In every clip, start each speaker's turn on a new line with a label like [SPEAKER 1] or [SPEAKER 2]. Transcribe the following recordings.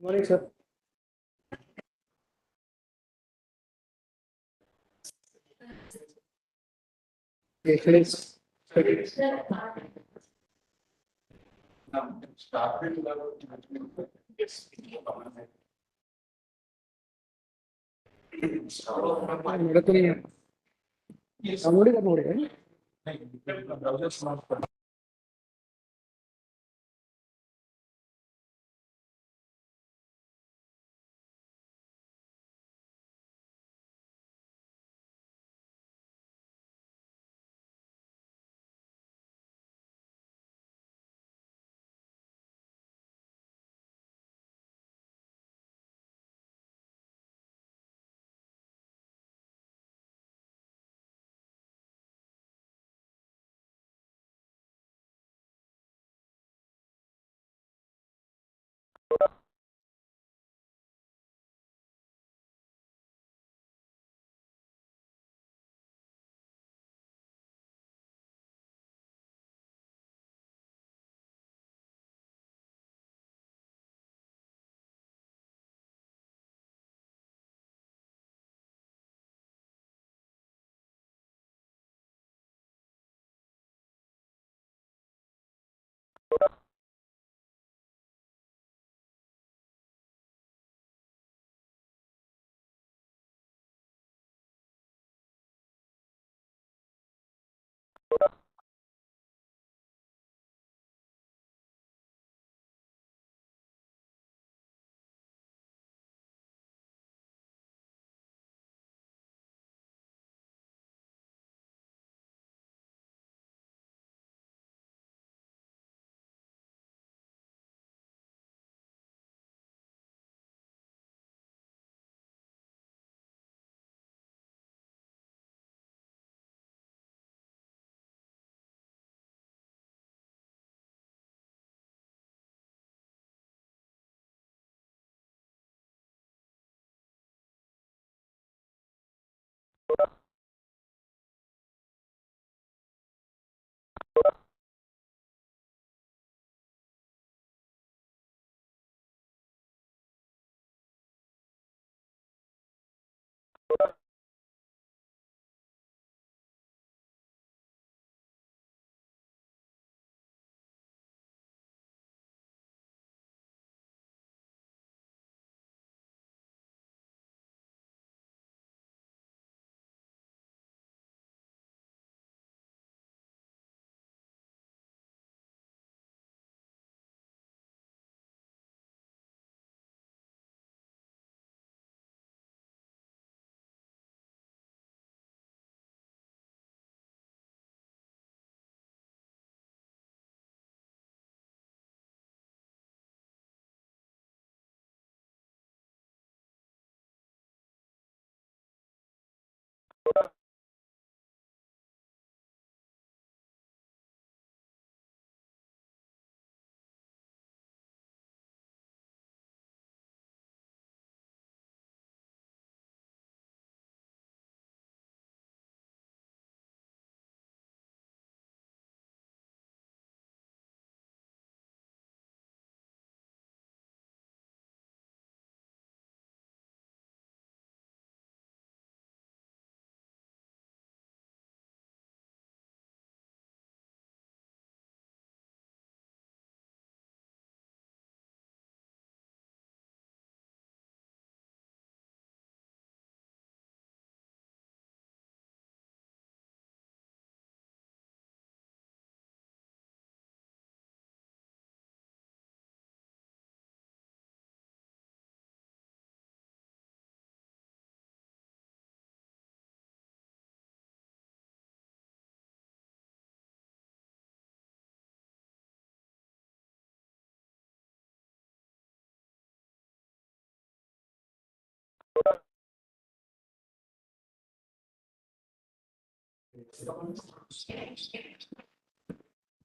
[SPEAKER 1] Morning, sir. Yes, please. ನೋಡಿ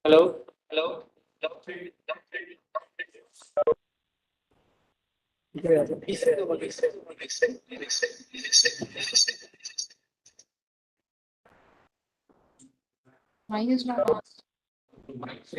[SPEAKER 2] Hello.
[SPEAKER 3] Mine is not on.
[SPEAKER 1] Guys,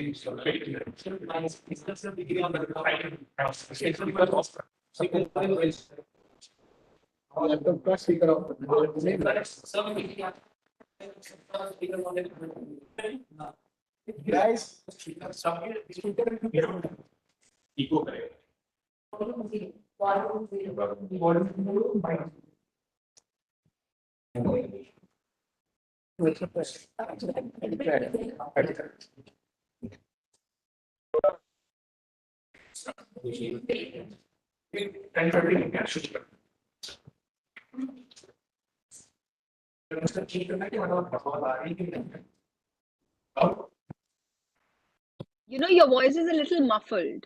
[SPEAKER 3] Your voice is a little muffled.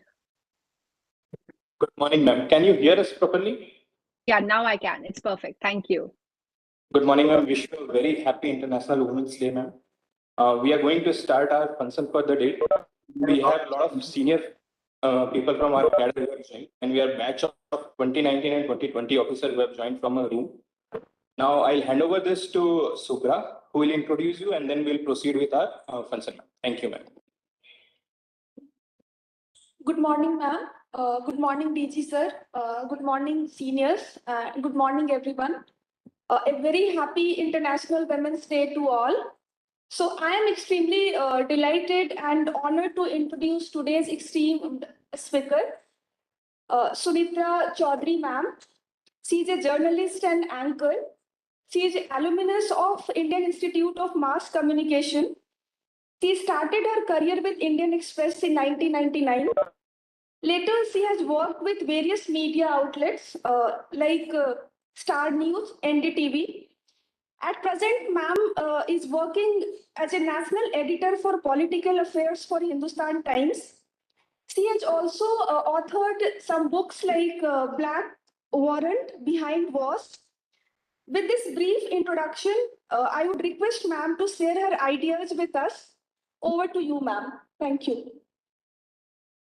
[SPEAKER 2] Good morning, ma'am. Can you hear us properly?
[SPEAKER 3] Yeah, now I can. It's perfect. Thank you.
[SPEAKER 2] Good morning, ma'am. Wish you a very happy International Women's Day, ma'am. We are going to start our function for the day. We have a lot of senior people from our cadre who have joined, and we are a batch of 2019 and 2020 officers who have joined from a room. Now I'll hand over this to Subra, who will introduce you, and then we'll proceed with our function. Thank you, ma'am.
[SPEAKER 4] Good morning, ma'am. Good morning, DG sir. Good morning, seniors. Good morning, everyone. A very happy International Women's Day to all. So I am extremely delighted and honored to introduce today's esteemed speaker, Sunitra Chaudhary, ma'am. She is a journalist and anchor. She is alumnus of Indian Institute of Mass Communication. She started her career with Indian Express in 1999. Later, she has worked with various media outlets like Star News, NDTV. At present, ma'am is working as a national editor for political affairs for Hindustan Times. She has also authored some books like Black Warrant, Behind Wars. With this brief introduction, I would request ma'am to share her ideas with us. Over to you, ma'am. Thank you.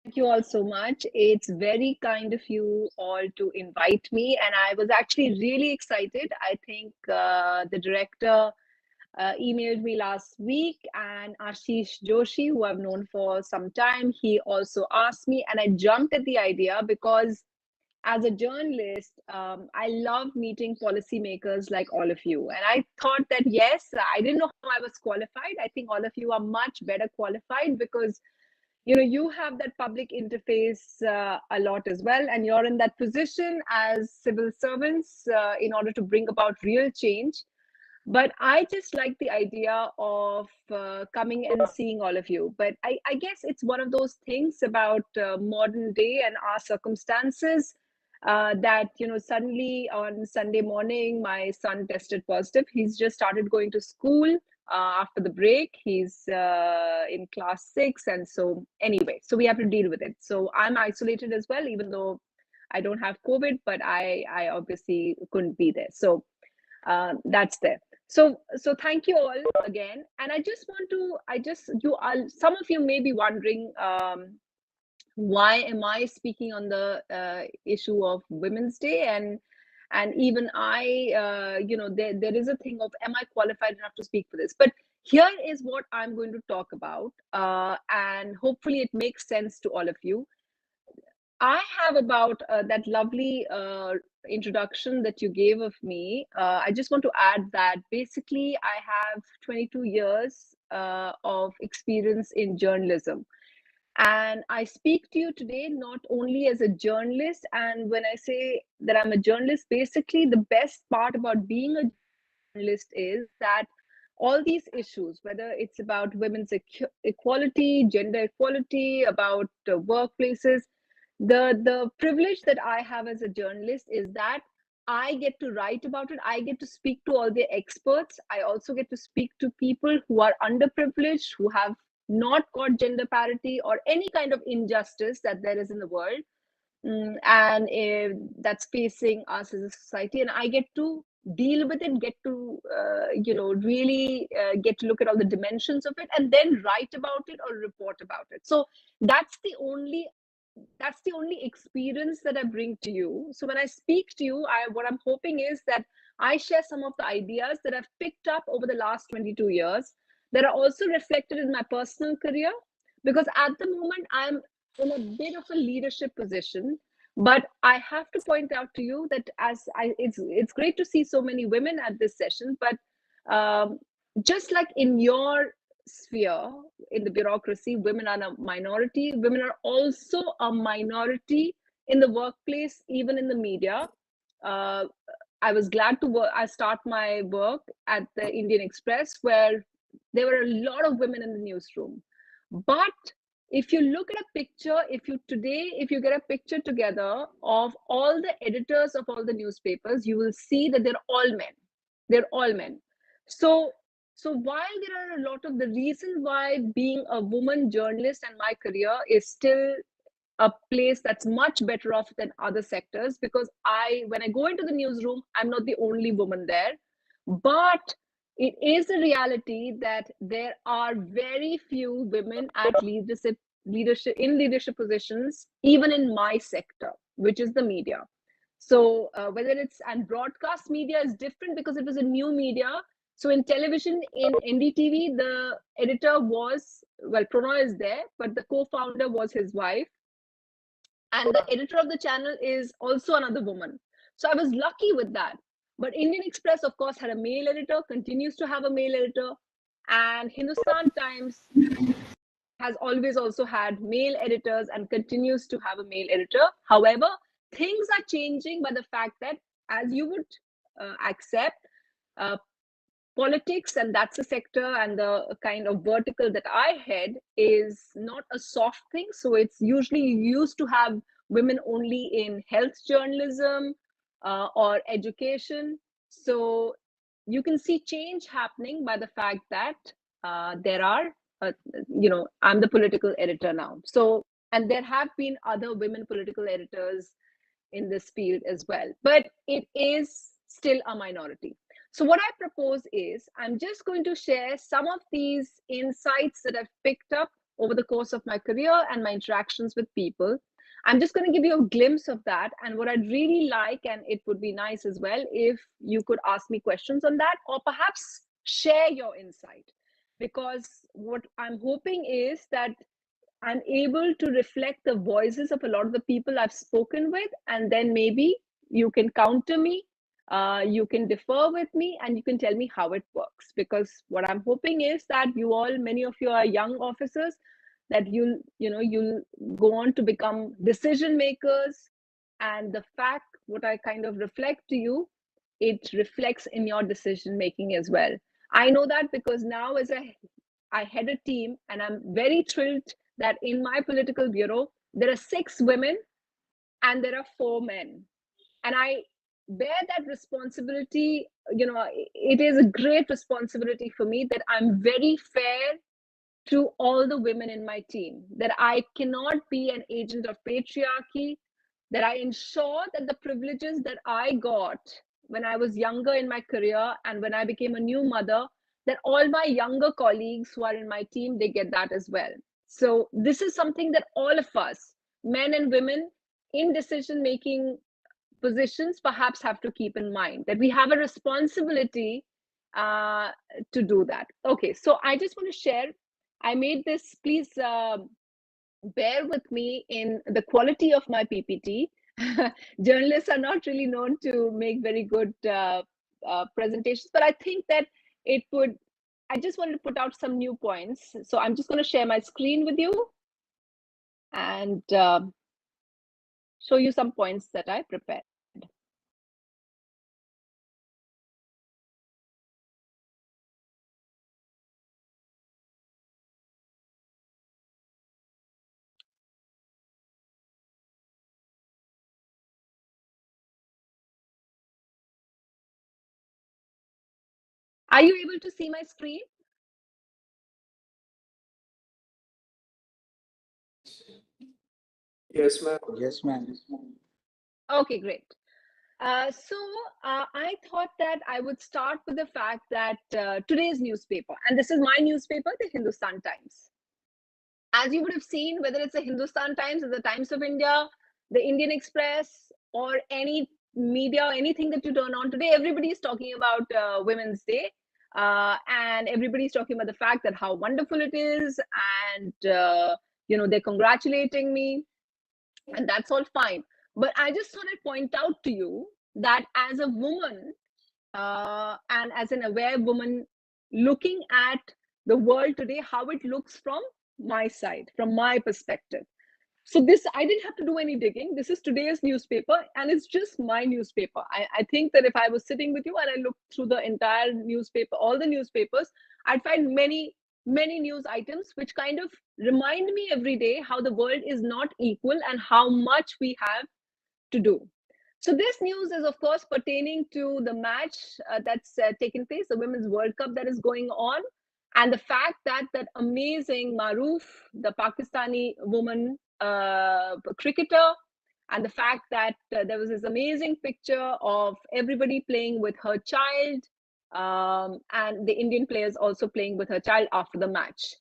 [SPEAKER 3] Thank you all so much. It's very kind of you all to invite me, and I was actually really excited. I think the director emailed me last week, and Ashish Joshi, who I've known for some time, he also asked me, and I jumped at the idea because as a journalist, I love meeting policymakers like all of you. And I thought that, yes, I didn't know how I was qualified. I think all of you are much better qualified because you have that public interface a lot as well, and you're in that position as civil servants in order to bring about real change. But I just like the idea of coming and seeing all of you. But I guess it's one of those things about modern day and our circumstances that suddenly on Sunday morning my son tested positive. He's just started going to school after the break. He's in class 6, and so anyway, so we have to deal with it. So I'm isolated as well, even though I don't have COVID, but I obviously couldn't be there. So that's there. So thank you all again. And some of you may be wondering, why am I speaking on the issue of Women's Day? And even I, there is a thing of, am I qualified enough to speak for this? But here is what I'm going to talk about, and hopefully it makes sense to all of you. I have about that lovely introduction that you gave of me. I just want to add that basically I have 22 years of experience in journalism. And I speak to you today not only as a journalist, and when I say that I'm a journalist, basically the best part about being a journalist is that all these issues, whether it's about women's equality, gender equality, about workplaces, the privilege that I have as a journalist is that I get to write about it. I get to speak to all the experts. I also get to speak to people who are underprivileged, who have not got gender parity or any kind of injustice that there is in the world, and that's facing us as a society. And I get to deal with it, get to really get to look at all the dimensions of it, and then write about it or report about it. So that's the only experience that I bring to you. So when I speak to you, what I'm hoping is that I share some of the ideas that I've picked up over the last 22 years that are also reflected in my personal career, because at the moment I'm in a bit of a leadership position. But I have to point out to you that it's great to see so many women at this session, but just like in your sphere, in the bureaucracy, women are a minority. Women are also a minority in the workplace, even in the media. I was glad to work. I start my work at the Indian Express, where there were a lot of women in the newsroom. But if you look at a picture, if you get a picture together of all the editors of all the newspapers, you will see that they're all men. They're all men. So while there are a lot of the reasons why being a woman journalist and my career is still a place that's much better off than other sectors, because when I go into the newsroom, I'm not the only woman there. But it is a reality that there are very few women at leadership positions, even in my sector, which is the media. So whether it's, and broadcast media is different because it was a new media. So in television, in NDTV, the editor was, well, Pranay is there, but the co-founder was his wife. And the editor of the channel is also another woman. So I was lucky with that. But Indian Express, of course, had a male editor, continues to have a male editor, and Hindustan Times has always also had male editors and continues to have a male editor. However, things are changing by the fact that, as you would accept, politics, and that's a sector and the kind of vertical that I head, is not a soft thing. So it's usually used to have women only in health journalism or education. So you can see change happening by the fact that there are, I'm the political editor now. So, and there have been other women political editors in this field as well, but it is still a minority. So what I propose is, I'm just going to share some of these insights that I've picked up over the course of my career and my interactions with people. I'm just going to give you a glimpse of that. And what I'd really like, and it would be nice as well, if you could ask me questions on that, or perhaps share your insight. Because what I'm hoping is that I'm able to reflect the voices of a lot of the people I've spoken with, and then maybe you can counter me, you can differ with me, and you can tell me how it works. Because what I'm hoping is that you all, many of you are young officers, that you'll go on to become decision makers, and the fact what I kind of reflect to you, it reflects in your decision making as well. I know that because now I head a team, and I'm very thrilled that in my political bureau, there are 6 women and there are 4 men. And I bear that responsibility. It is a great responsibility for me that I'm very fair to all the women in my team, that I cannot be an agent of patriarchy, that I ensure that the privileges that I got when I was younger in my career and when I became a new mother, that all my younger colleagues who are in my team, they get that as well. So this is something that all of us, men and women in decision making positions, perhaps have to keep in mind, that we have a responsibility to do that. Okay, so I just want to share, I made this, please bear with me in the quality of my PPT. Journalists are not really known to make very good presentations, but I think that I just wanted to put out some new points. So I'm just going to share my screen with you and show you some points that I prepared. Are you able to see my screen?
[SPEAKER 1] Yes, ma'am.
[SPEAKER 5] Yes, ma'am.
[SPEAKER 3] Okay, great. So I thought that I would start with the fact that today's newspaper, and this is my newspaper, the Hindustan Times. As you would have seen, whether it's the Hindustan Times or the Times of India, the Indian Express, or any media, or anything that you turn on today, everybody is talking about Women's Day. and everybody's talking about the fact that how wonderful it is, and they're congratulating me, and that's all fine. But I just thought I'd point out to you that as a woman, and as an aware woman, looking at the world today, how it looks from my side, from my perspective. So this, I didn't have to do any digging. This is today's newspaper, and it's just my newspaper. I think that if I was sitting with you and I looked through the entire newspaper, all the newspapers, I'd find many news items which kind of remind me every day how the world is not equal and how much we have to do. So this news is, of course, pertaining to the match that's taken place, the Women's World Cup that is going on, and the fact that that amazing Maroof, the Pakistani woman cricketer, and the fact that there was this amazing picture of everybody playing with her child, and the Indian players also playing with her child after the match.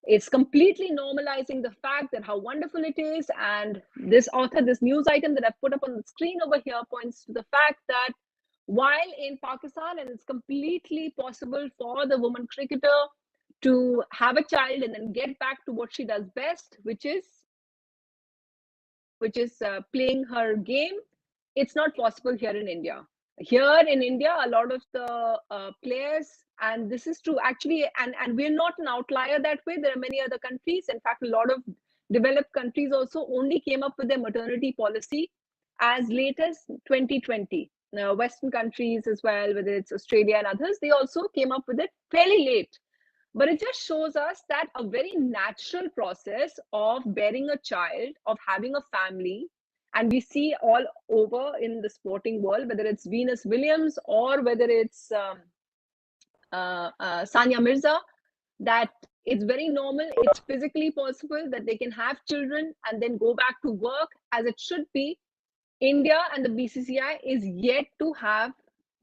[SPEAKER 3] It's completely normalizing the fact that how wonderful it is. And this author, this news item that I've put up on the screen over here, points to the fact that while in Pakistan, and it's completely possible for the woman cricketer to have a child and then get back to what she does best, which is playing her game, it's not possible here in India. Here in India, a lot of the players, and this is true actually, and we're not an outlier that way. There are many other countries. In fact, a lot of developed countries also only came up with their maternity policy as late as 2020. Now, Western countries as well, whether it's Australia and others, they also came up with it fairly late. But it just shows us that a very natural process of bearing a child, of having a family, and we see all over in the sporting world, whether it's Venus Williams or whether it's Sania Mirza, that it's very normal, it's physically possible that they can have children and then go back to work as it should be. India and the BCCI is yet to have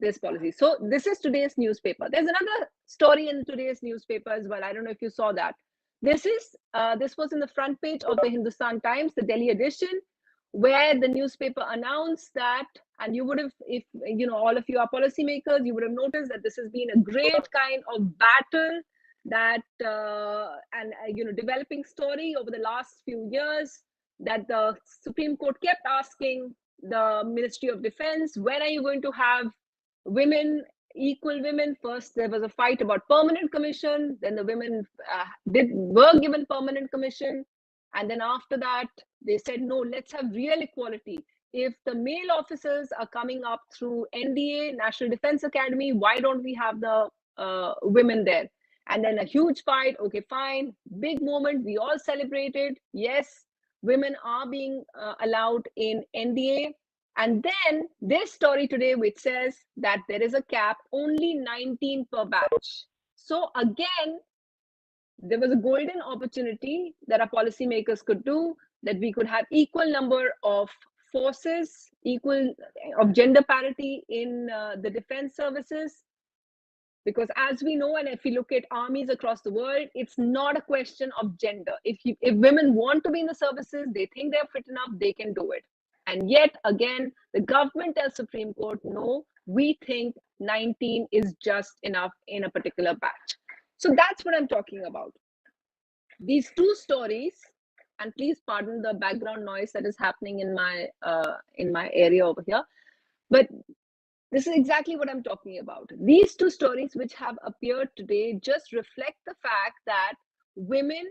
[SPEAKER 3] this policy. So this is today's newspaper. There's another story in today's newspaper as well. I don't know if you saw that. This was in the front page of the Hindustan Times, the Delhi edition, where the newspaper announced that, and you would have, if all of you are policymakers, you would have noticed that this has been a great kind of battle that developing story over the last few years, that the Supreme Court kept asking the Ministry of Defense, when are you going to have women, equal women? First there was a fight about permanent commission, then the women were given permanent commission, and then after that they said, no, let's have real equality. If the male officers are coming up through NDA, National Defense Academy, why don't we have the women there? And then a huge fight. Okay, fine, big moment, we all celebrated. Yes, women are being allowed in NDA. And then this story today, which says that there is a cap, only 19 per batch. So again, there was a golden opportunity that our policymakers could do, that we could have equal number of forces, equal of gender parity in the defense services. Because as we know, and if you look at armies across the world, it's not a question of gender. If women want to be in the services, they think they're fit enough, they can do it. And yet again, the government tells Supreme Court, no, we think 19 is just enough in a particular batch. So that's what I'm talking about. These two stories, and please pardon the background noise that is happening in my area over here, but this is exactly what I'm talking about. These two stories which have appeared today just reflect the fact that women,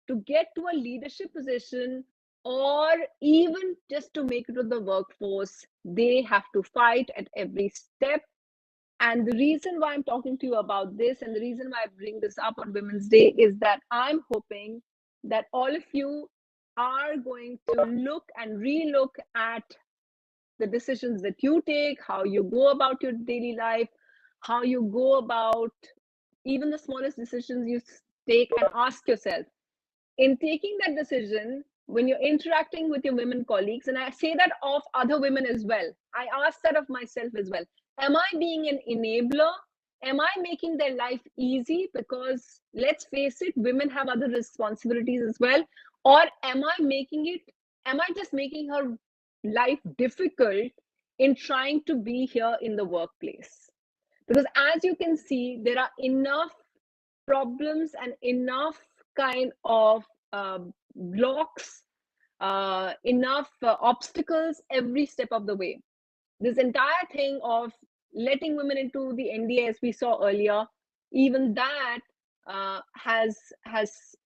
[SPEAKER 3] to get to a leadership position or even just to make it to the workforce, they have to fight at every step. And the reason why I'm talking to you about this, and the reason why I bring this up on Women's Day, is that I'm hoping that all of you are going to look and relook at the decisions that you take, how you go about your daily life, how you go about even the smallest decisions you take, and ask yourself, in taking that decision, when you're interacting with your women colleagues, and I say that of other women as well, I ask that of myself as well, am I being an enabler? Am I making their life easy? Because let's face it, women have other responsibilities as well. Or am I just making her life difficult in trying to be here in the workplace? Because as you can see, there are enough problems and enough kind of blocks, enough obstacles every step of the way. This entire thing of letting women into the NDA, as we saw earlier, even that has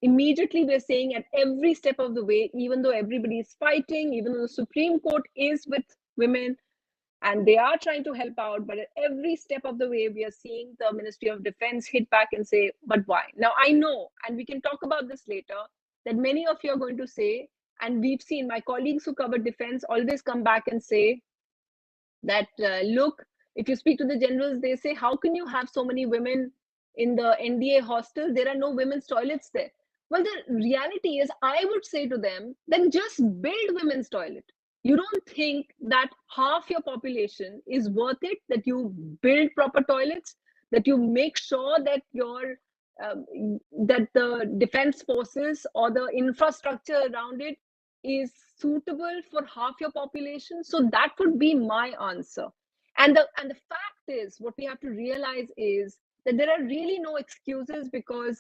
[SPEAKER 3] immediately, we're saying at every step of the way, even though everybody is fighting, even though the Supreme Court is with women and they are trying to help out, but at every step of the way, we are seeing the Ministry of Defense hit back and say, but why? Now, I know, and we can talk about this later, that many of you are going to say, and we've seen my colleagues who cover defense always come back and say that, look, if you speak to the generals, they say, how can you have so many women in the NDA hostels? There are no women's toilets there. Well, the reality is, I would say to them, then just build women's toilet. You don't think that half your population is worth it, that you build proper toilets, that you make sure that your that the defense forces or the infrastructure around it is suitable for half your population? So that would be my answer. And the fact is, what we have to realize is that there are really no excuses, because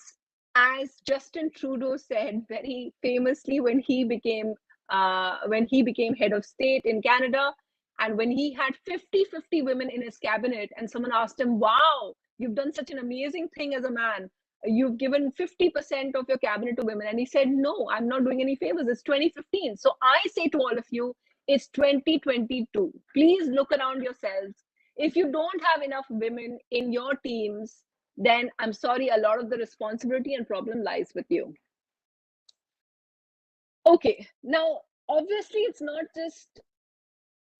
[SPEAKER 3] as Justin Trudeau said very famously when he became head of state in Canada, and when he had 50-50 women in his cabinet, and someone asked him, wow, you've done such an amazing thing as a man, you've given 50% of your cabinet to women. And he said, no, I'm not doing any favors. It's 2015. So I say to all of you, it's 2022. Please look around yourselves. If you don't have enough women in your teams, then I'm sorry, a lot of the responsibility and problem lies with you. Okay, now obviously it's not just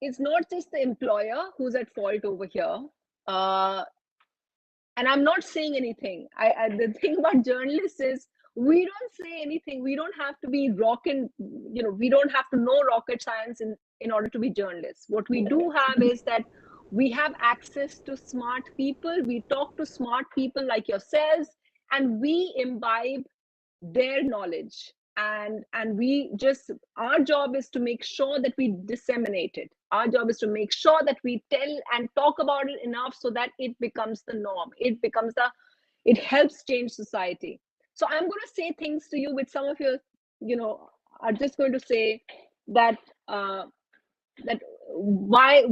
[SPEAKER 3] the employer who's at fault over here. And I'm not saying anything. The thing about journalists is, we don't say anything. We don't have to be we don't have to know rocket science in order to be journalists. What we do have is that we have access to smart people. We talk to smart people like yourselves, and we imbibe their knowledge. And we just, our job is to make sure that we disseminate it. Our job is to make sure that we tell and talk about it enough so that it becomes the norm. It helps change society. So I'm going to say things to you which some of you are just going to say that that why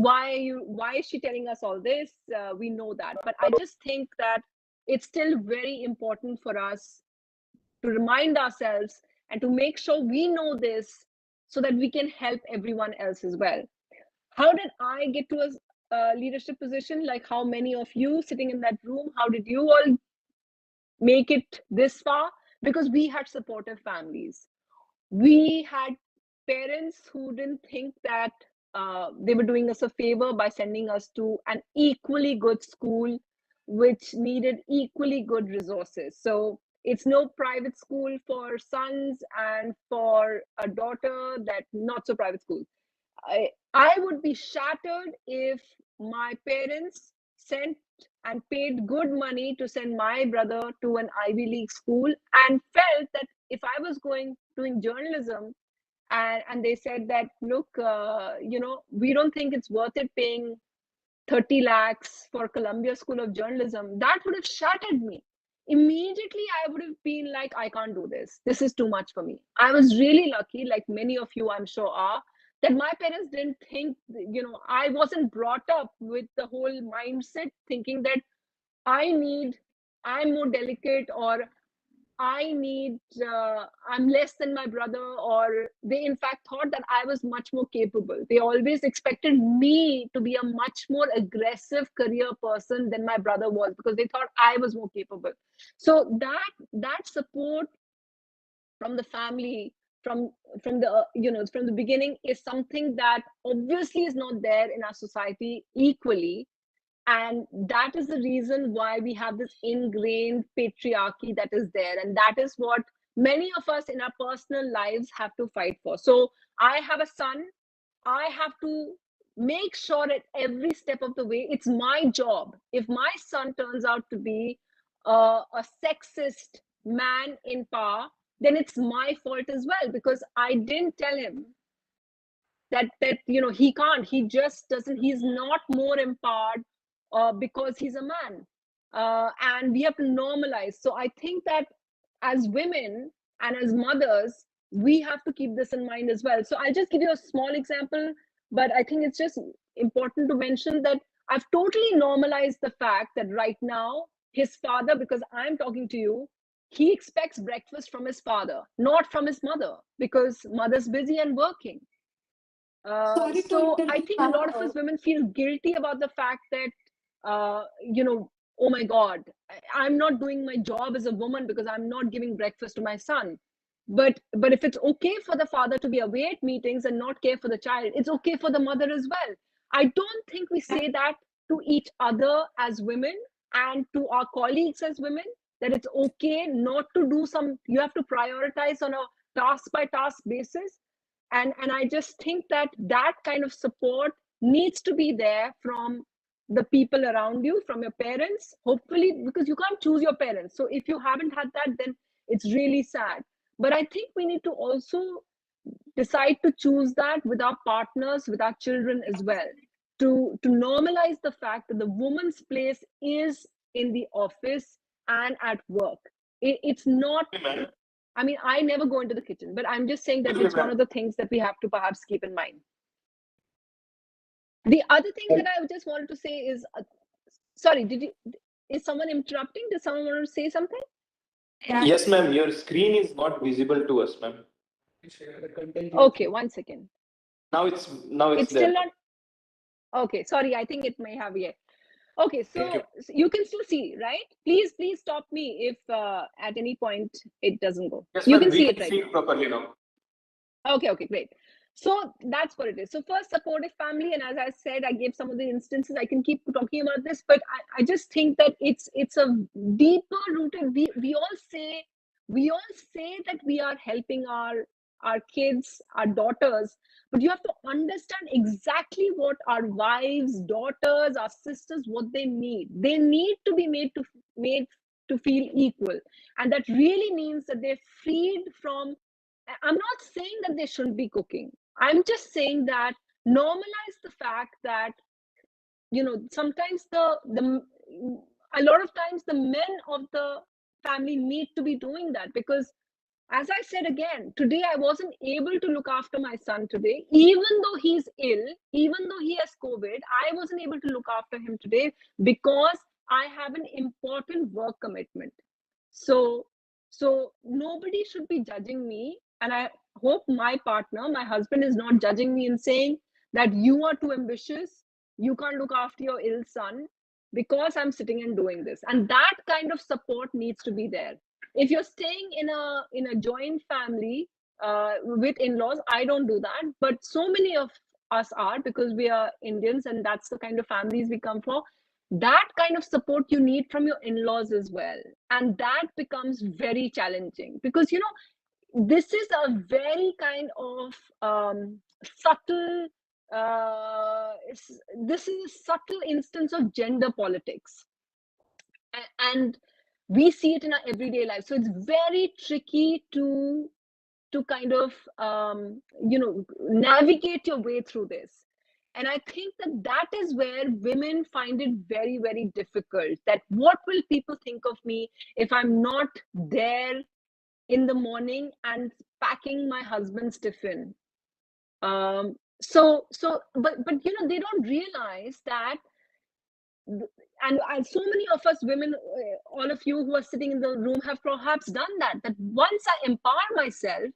[SPEAKER 3] is she telling us all this? We know that, but I just think that it's still very important for us to remind ourselves and to make sure we know this, so that we can help everyone else as well. How did I get to a leadership position? Like, how many of you sitting in that room, how did you all make it this far? Because we had supportive families. We had parents who didn't think that they were doing us a favor by sending us to an equally good school, which needed equally good resources. So it's no private school for sons and for a daughter, that not so private school. I would be shattered if my parents sent and paid good money to send my brother to an Ivy League school, and felt that if I was doing journalism, and they said that, look, we don't think it's worth it paying 30 lakhs for Columbia School of Journalism, that would have shattered me. Immediately, I would have been like, I can't do this. This is too much for me. I was really lucky, like many of you I'm sure are, that my parents didn't think, I wasn't brought up with the whole mindset thinking that I'm more delicate, or I'm less than my brother, or they in fact thought that I was much more capable. They always expected me to be a much more aggressive career person than my brother was, because they thought I was more capable. So that support from the family, from the beginning, is something that obviously is not there in our society equally. And that is the reason why we have this ingrained patriarchy that is there, and that is what many of us in our personal lives have to fight for. So I have a son. I have to make sure at every step of the way, it's my job. If my son turns out to be a sexist man in power, then it's my fault as well, because I didn't tell him that he can't. He just doesn't. He's not more empowered because he's a man. And we have to normalize. So I think that as women and as mothers, we have to keep this in mind as well. So I'll just give you a small example, but I think it's just important to mention that I've totally normalized the fact that right now, his father, because I'm talking to you, he expects breakfast from his father, not from his mother, because mother's busy and working.
[SPEAKER 4] Sorry to
[SPEAKER 3] So I
[SPEAKER 4] interrupt,
[SPEAKER 3] think a lot of us women feel guilty about the fact that, oh my God, I'm not doing my job as a woman because I'm not giving breakfast to my son. But if it's okay for the father to be away at meetings and not care for the child, it's okay for the mother as well. I don't think we say that to each other as women and to our colleagues as women, that it's okay not to do some, you have to prioritize on a task by task basis. And I just think that that kind of support needs to be there from the people around you, from your parents, hopefully, because you can't choose your parents. So if you haven't had that, then it's really sad. But I think we need to also decide to choose that with our partners, with our children as well, to normalize the fact that the woman's place is in the office and at work. It's not, I mean, I never go into the kitchen, but I'm just saying that it's one of the things that we have to perhaps keep in mind. The other thing that I just wanted to say is, sorry, is someone interrupting? Does someone want to say something?
[SPEAKER 2] Yes, ma'am. Your screen is not visible to us, ma'am.
[SPEAKER 3] Okay, 1 second.
[SPEAKER 2] Now it's
[SPEAKER 3] It's
[SPEAKER 2] there.
[SPEAKER 3] still not. Okay, sorry. I think it may have yet. Okay, so you can still see, right? Please stop me if at any point it doesn't go.
[SPEAKER 2] Yes,
[SPEAKER 3] you
[SPEAKER 2] ma'am,
[SPEAKER 3] can see it right
[SPEAKER 2] see
[SPEAKER 3] now.
[SPEAKER 2] it properly now.
[SPEAKER 3] Okay, great. So that's what it is. So first, supportive family, and as I said, I gave some of the instances. I can keep talking about this, but I just think that it's a deeper rooted. We all say that we are helping our kids, our daughters, but you have to understand exactly what our wives, daughters, our sisters, what they need. They need to be made to feel equal, and that really means that they're freed from. I'm not saying that they shouldn't be cooking. I'm just saying that normalize the fact that, sometimes a lot of times the men of the family need to be doing that, because as I said again, today I wasn't able to look after my son today, even though he's ill, even though he has COVID, I wasn't able to look after him today because I have an important work commitment. So nobody should be judging me, and I hope my partner, my husband, is not judging me and saying that you are too ambitious, you can't look after your ill son because I'm sitting and doing this. And that kind of support needs to be there. If you're staying in a joint family with in-laws, I don't do that, but so many of us are, because we are Indians and that's the kind of families we come from. That kind of support you need from your in-laws as well, and that becomes very challenging, because this is a very kind of subtle this is a subtle instance of gender politics, and we see it in our everyday life. So it's very tricky to kind of navigate your way through this. And I think that is where women find it very, very difficult, that what will people think of me if I'm not there in the morning and packing my husband's tiffin. But they don't realize that, and so many of us women, all of you who are sitting in the room, have perhaps done that once I empower myself,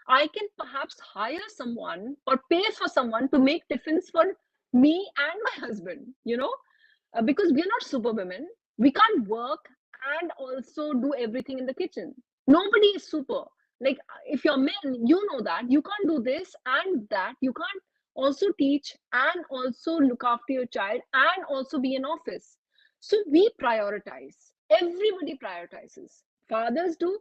[SPEAKER 3] I can perhaps hire someone or pay for someone to make tiffins for me and my husband, because we're not super women. We can't work and also do everything in the kitchen. Nobody is super. Like, if you're men, you know that you can't do this and that. You can't also teach and also look after your child and also be in office. So we prioritize. Everybody prioritizes. Fathers do.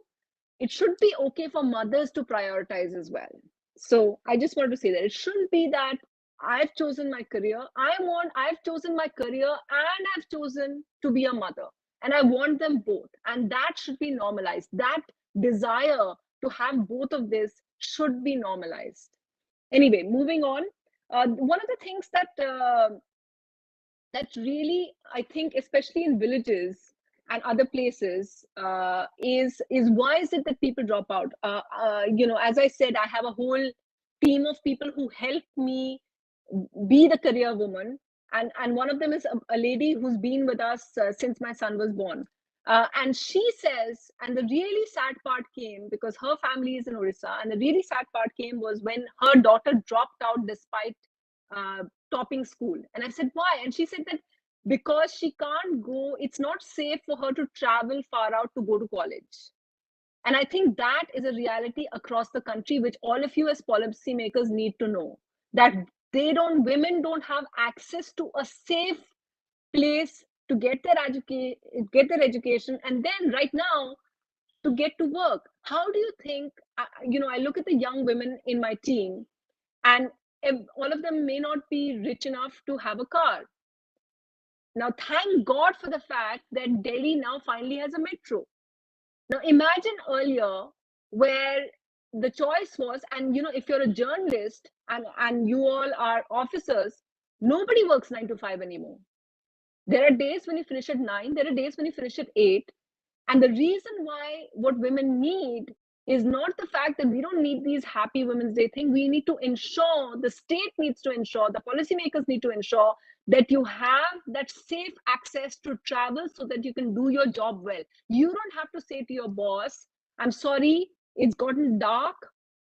[SPEAKER 3] It should be okay for mothers to prioritize as well. So I just want to say that it shouldn't be that I've chosen my career. I've chosen my career and I've chosen to be a mother. And I want them both. And that should be normalized. That desire to have both of this should be normalized. Anyway, moving on. One of the things that that really, I think, especially in villages and other places, is why is it that people drop out? As I said, I have a whole team of people who help me be the career woman, and one of them is a lady who's been with us since my son was born. And she says, and the really sad part came because her family is in Orissa, and the really sad part came was when her daughter dropped out despite uh, topping school. And I said, why? And she said that because she can't go, it's not safe for her to travel far out to go to college. And I think that is a reality across the country, which all of you as policymakers need to know, that women don't have access to a safe place to get their education, and then right now to get to work. How do you think, I look at the young women in my team, and all of them may not be rich enough to have a car. Now, thank God for the fact that Delhi now finally has a metro. Now, imagine earlier where the choice was, and if you're a journalist and you all are officers, nobody works 9 to 5 anymore. There are days when you finish at 9, there are days when you finish at 8. And the reason why what women need is not the fact that we don't need these happy Women's Day thing. We need to ensure, the state needs to ensure, the policymakers need to ensure that you have that safe access to travel so that you can do your job well. You don't have to say to your boss, I'm sorry, it's gotten dark.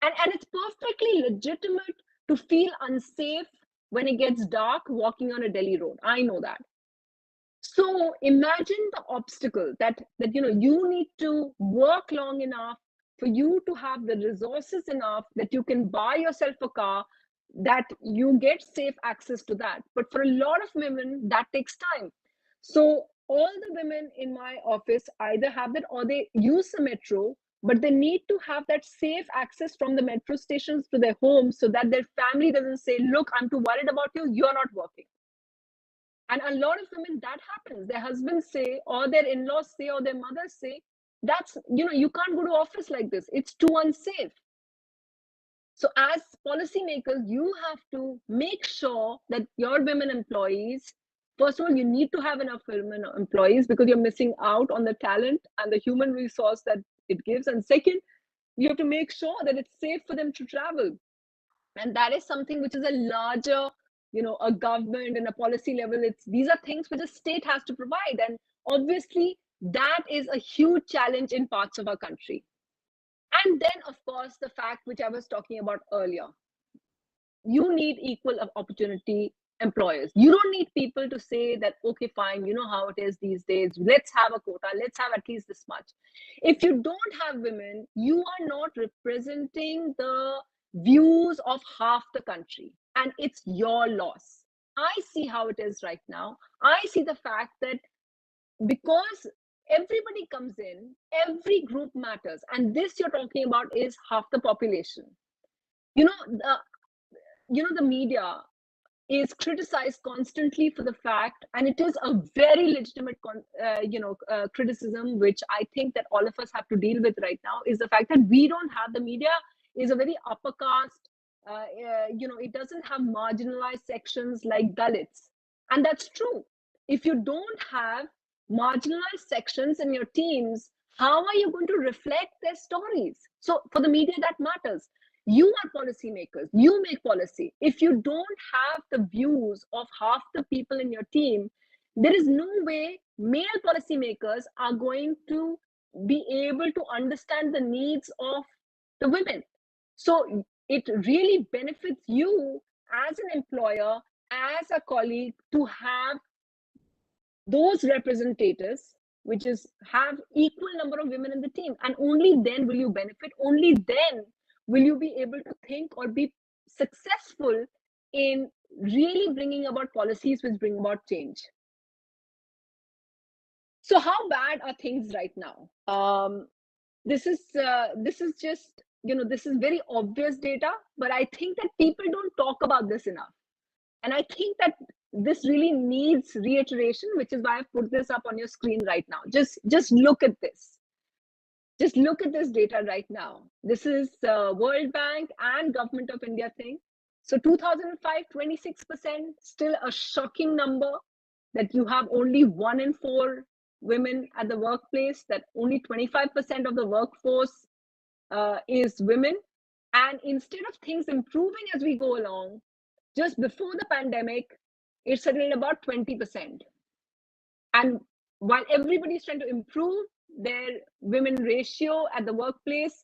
[SPEAKER 3] And it's perfectly legitimate to feel unsafe when it gets dark walking on a Delhi road. I know that. So imagine the obstacle that you need to work long enough for you to have the resources enough that you can buy yourself a car, that you get safe access to that. But for a lot of women, that takes time. So all the women in my office either have that or they use the metro, but they need to have that safe access from the metro stations to their homes so that their family doesn't say, look, I'm too worried about you, you're not working. And a lot of women, that happens. Their husbands say, or their in-laws say, or their mothers say, that's, you can't go to office like this. It's too unsafe. So as policymakers, you have to make sure that your women employees, first of all, you need to have enough women employees because you're missing out on the talent and the human resource that it gives. And second, you have to make sure that it's safe for them to travel. And that is something which is a larger, a government and a policy level. These are things which the state has to provide, and obviously that is a huge challenge in parts of our country. And then of course the fact which I was talking about earlier, you need equal opportunity employers. You don't need people to say that, okay, fine, you know how it is these days, let's have a quota, let's have at least this much. If you don't have women, you are not representing the views of half the country, and it's your loss. I see how it is right now. I see the fact that because everybody comes in, every group matters, and this you're talking about is half the population. The media is criticized constantly for the fact, and it is a very legitimate criticism, which I think that all of us have to deal with right now, is the fact that we don't have, the media is a very upper caste, it doesn't have marginalized sections like Dalits. And that's true. If you don't have marginalized sections in your teams, how are you going to reflect their stories? So for the media, that matters. You are policymakers, you make policy. If you don't have the views of half the people in your team, there is no way male policymakers are going to be able to understand the needs of the women. So it really benefits you as an employer, as a colleague, to have those representatives, which is have equal number of women in the team. And only then will you benefit, only then will you be able to think or be successful in really bringing about policies which bring about change. So how bad are things right now? This is just, this is very obvious data, but I think that people don't talk about this enough. And I think that this really needs reiteration, which is why I've put this up on your screen right now. Just look at this. Just look at this data right now. This is World Bank and Government of India thing. So 2005, 26%, still a shocking number. that you have only 1 in 4 women at the workplace, that only 25% of the workforce is women. And instead of things improving as we go along, just before the pandemic, it settled about 20%. And while everybody's trying to improve their women ratio at the workplace,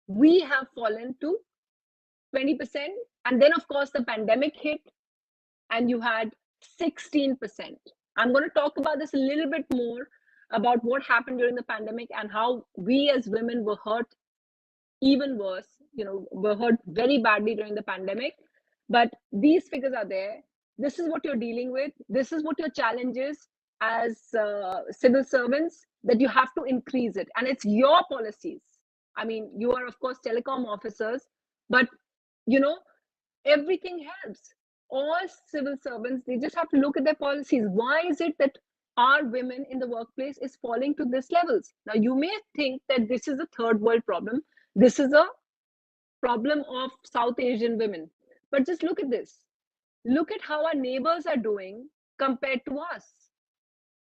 [SPEAKER 3] we have fallen to 20%. And then, of course, the pandemic hit and you had 16%. I'm going to talk about this a little bit more about what happened during the pandemic and how we as women were hurt even worse, were hurt very badly during the pandemic. But these figures are there. This is what you're dealing with. This is what your challenge is as civil servants, that you have to increase it. And it's your policies. I mean, you are, of course, telecom officers, but, everything helps. All civil servants, they just have to look at their policies. Why is it that our women in the workplace is falling to this levels? Now, you may think that this is a third world problem. This is a problem of South Asian women. But just look at this. Look at how our neighbors are doing compared to us.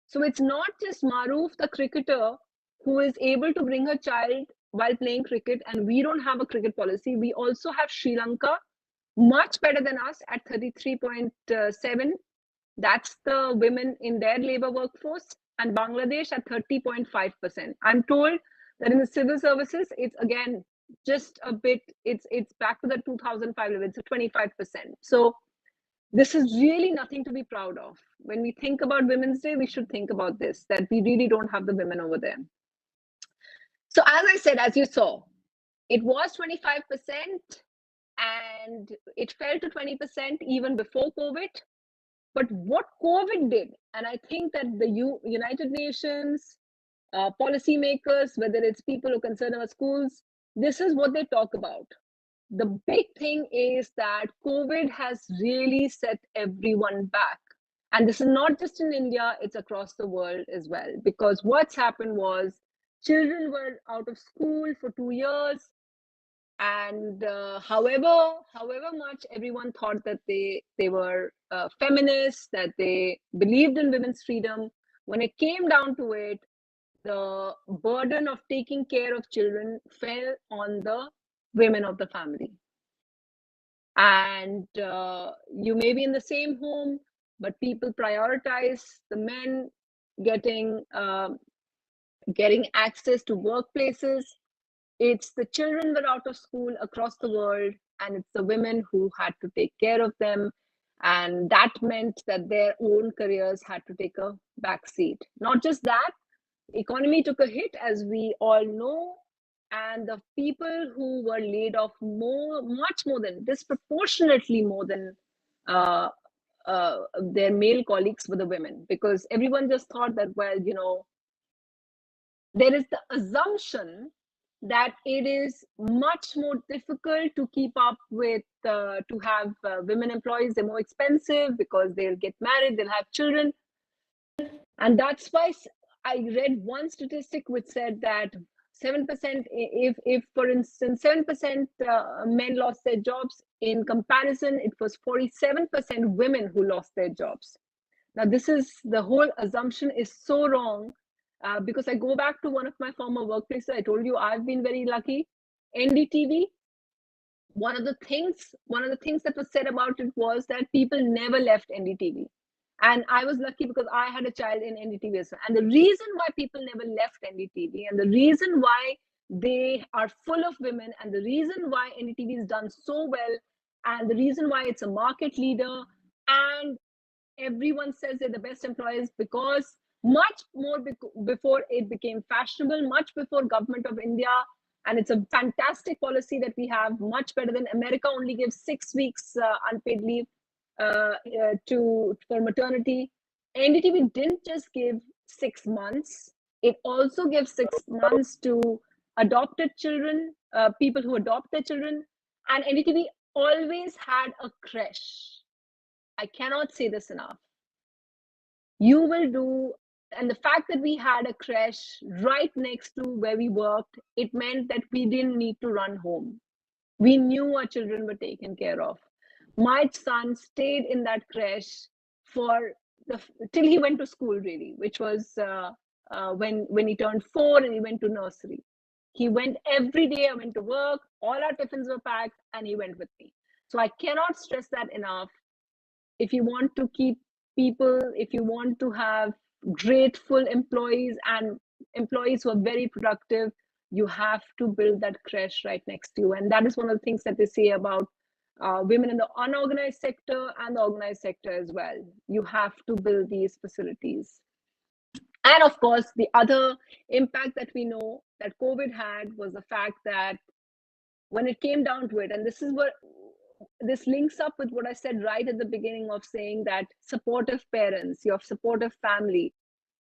[SPEAKER 3] So it's not just Maruf, the cricketer, who is able to bring her child while playing cricket, and we don't have a cricket policy. We also have Sri Lanka, much better than us at 33.7. That's the women in their labor workforce, and Bangladesh at 30.5%. I'm told that in the civil services, it's again just a bit, it's back to the 2005 level, it's 25%. So this is really nothing to be proud of. When we think about Women's Day, we should think about this, that we really don't have the women over there. So as I said, as you saw, it was 25% and it fell to 20% even before COVID. But what COVID did, and I think that the United Nations, policymakers, whether it's people who are concerned about schools, this is what they talk about. The big thing is that COVID has really set everyone back. And this is not just in India, it's across the world as well. Because what's happened was children were out of school for 2 years. And however much everyone thought that they were feminists, that they believed in women's freedom, when it came down to it, the burden of taking care of children fell on the women of the family. And you may be in the same home, but people prioritize the men getting access to workplaces. It's the children were out of school across the world, and it's the women who had to take care of them. And that meant that their own careers had to take a backseat. Not just that, the economy took a hit, as we all know, and the people who were laid off much more than, disproportionately more than their male colleagues were the women, because everyone just thought that, well, there is the assumption that it is much more difficult to keep up with, to have women employees. They're more expensive because they'll get married, they'll have children. And that's why I read one statistic which said that 7%, if for instance, 7% men lost their jobs, in comparison, it was 47% women who lost their jobs. Now, the whole assumption is so wrong. Because I go back to one of my former workplaces, I told you I've been very lucky. NDTV, one of the things that was said about it was that people never left NDTV. And I was lucky because I had a child in NDTV as well. And the reason why people never left NDTV, and the reason why they are full of women, and the reason why NDTV is done so well, and the reason why it's a market leader, and everyone says they're the best employers, because much more before it became fashionable, much before Government of India, and it's a fantastic policy that we have, much better than America. Only gives 6 weeks unpaid leave for maternity. NDTV didn't just give 6 months; it also gives 6 months to adopted children, people who adopt their children, and NDTV always had a creche. I cannot say this enough. You will do. And the fact that we had a creche right next to where we worked, it meant that we didn't need to run home. We knew our children were taken care of. My son stayed in that creche for till he went to school, really, which was when he turned 4 and he went to nursery. He went every day. I went to work. All our tiffins were packed, and he went with me. So I cannot stress that enough. If you want to keep people, if you want to have grateful employees and employees who are very productive, you have to build that creche right next to you. And that is one of the things that they say about women in the unorganized sector and the organized sector as well. You have to build these facilities. And of course, the other impact that we know that COVID had was the fact that when it came down to it, and this is what this links up with what I said right at the beginning of saying that supportive parents, your supportive family.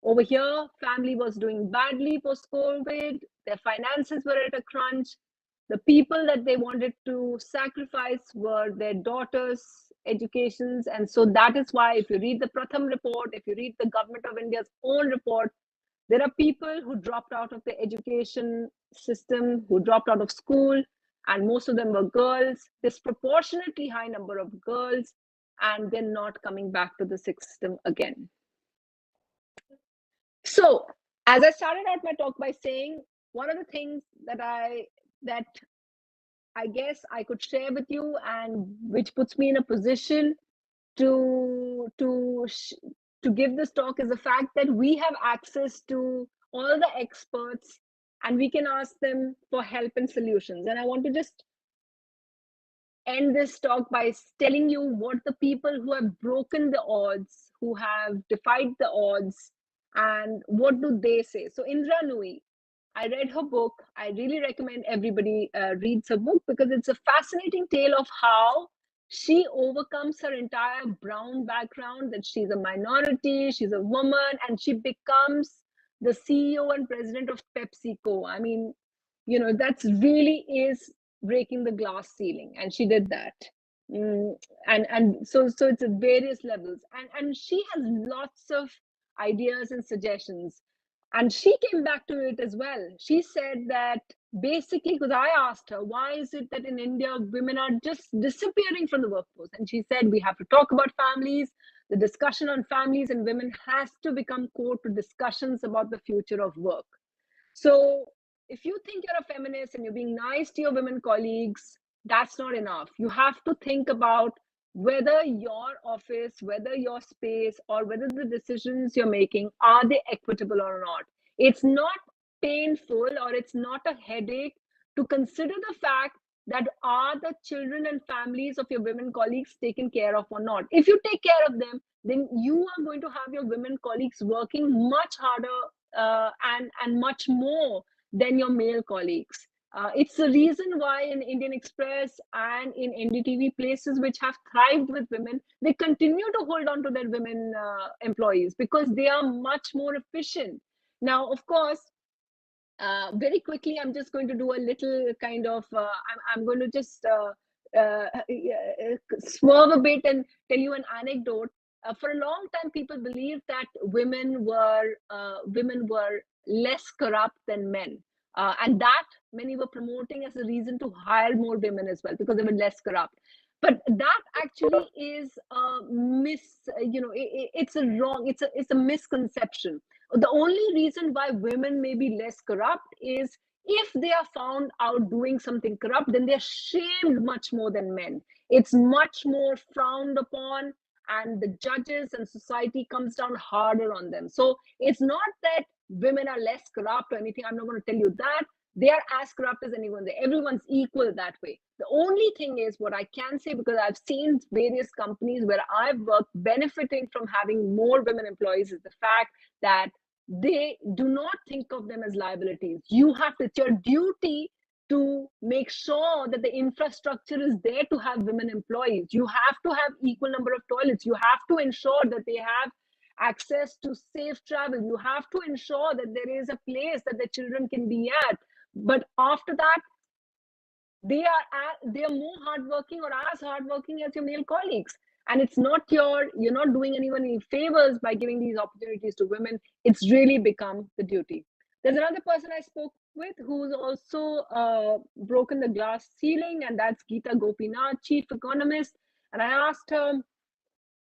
[SPEAKER 3] Over here, family was doing badly post-COVID. Their finances were at a crunch. The people that they wanted to sacrifice were their daughters' educations. And so that is why if you read the Pratham report, if you read the Government of India's own report, there are people who dropped out of the education system, who dropped out of school, and most of them were girls, disproportionately high number of girls, and they're not coming back to the system again. So as I started out my talk by saying, one of the things that I guess I could share with you, and which puts me in a position to give this talk, is the fact that we have access to all the experts and we can ask them for help and solutions. And I want to just end this talk by telling you what the people who have broken the odds, who have defied the odds, and what do they say. So Indra Nooyi, I read her book. I really recommend everybody reads her book, because it's a fascinating tale of how she overcomes her entire brown background, that she's a minority, she's a woman, and she becomes the CEO and president of PepsiCo. I mean, you know, that's really is breaking the glass ceiling, and she did that. And so it's at various levels, and she has lots of ideas and suggestions. And she came back to it as well. She said that basically, because I asked her, why is it that in India women are just disappearing from the workforce? And she said, we have to talk about families. The discussion on families and women has to become core to discussions about the future of work. So if you think you're a feminist and you're being nice to your women colleagues, that's not enough. You have to think about whether your office, whether your space, or whether the decisions you're making, are they equitable or not? It's not painful, or it's not a headache to consider the fact that are the children and families of your women colleagues taken care of or not. If you take care of them, then you are going to have your women colleagues working much harder and much more than your male colleagues. It's the reason why in Indian Express and in NDTV, places which have thrived with women, they continue to hold on to their women employees, because they are much more efficient. Now, of course, very quickly, I'm just going to do a little kind of, I'm going to just swerve a bit and tell you an anecdote. For a long time, people believed that women were less corrupt than men. And that many were promoting as a reason to hire more women as well, because they were less corrupt. But that actually is a it's a wrong, it's a misconception. The only reason why women may be less corrupt is if they are found out doing something corrupt, then they're shamed much more than men. It's much more frowned upon, and the judges and society comes down harder on them. So it's not that women are less corrupt or anything. I'm not going to tell you that. They are as corrupt as anyone. Everyone's equal that way. The only thing is, what I can say, because I've seen various companies where I've worked benefiting from having more women employees, is the fact that they do not think of them as liabilities. You have to, it's your duty to make sure that the infrastructure is there to have women employees. You have to have equal number of toilets. You have to ensure that they have access to safe travel. You have to ensure that there is a place that the children can be at. But after that, they are more hardworking or as hardworking as your male colleagues. And it's not you're not doing anyone any favors by giving these opportunities to women. It's really become the duty. There's another person I spoke with who's also broken the glass ceiling, and that's Geeta Gopinath, chief economist. And I asked her,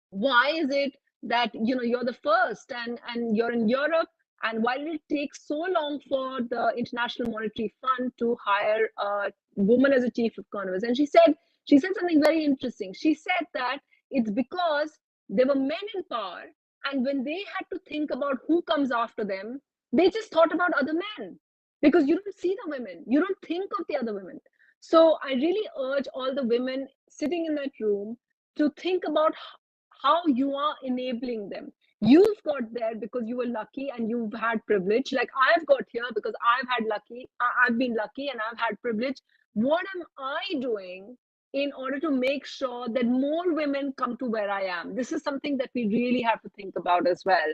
[SPEAKER 3] why is it that, you know, you're the first, and you're in Europe, and why did it take so long for the International Monetary Fund to hire a woman as a chief of economist? And she said something very interesting. She said that it's because there were men in power, and when they had to think about who comes after them, they just thought about other men, because you don't see the women, you don't think of the other women. So I really urge all the women sitting in that room to think about how you are enabling them. You've got there because you were lucky and you've had privilege. Like I've got here because I've been lucky and I've had privilege. What am I doing in order to make sure that more women come to where I am? This is something that we really have to think about as well.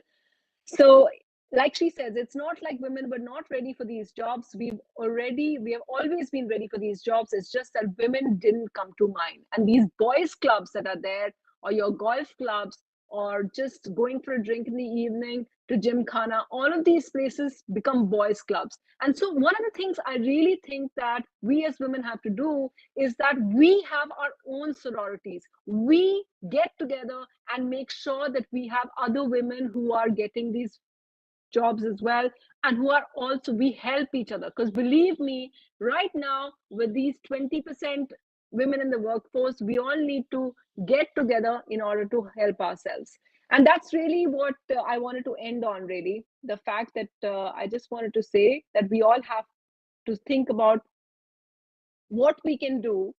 [SPEAKER 3] So, like she says, it's not like women were not ready for these jobs. We have always been ready for these jobs. It's just that women didn't come to mind. And these boys' clubs that are there, or your golf clubs, or just going for a drink in the evening to gymkhana, all of these places become boys' clubs. And so, one of the things I really think that we as women have to do is that we have our own sororities. We get together and make sure that we have other women who are getting these jobs as well, and who are also, we help each other. Because believe me, right now with these 20% women in the workforce, we all need to get together in order to help ourselves. And that's really what I wanted to end on, really. The fact that I just wanted to say that we all have to think about what we can do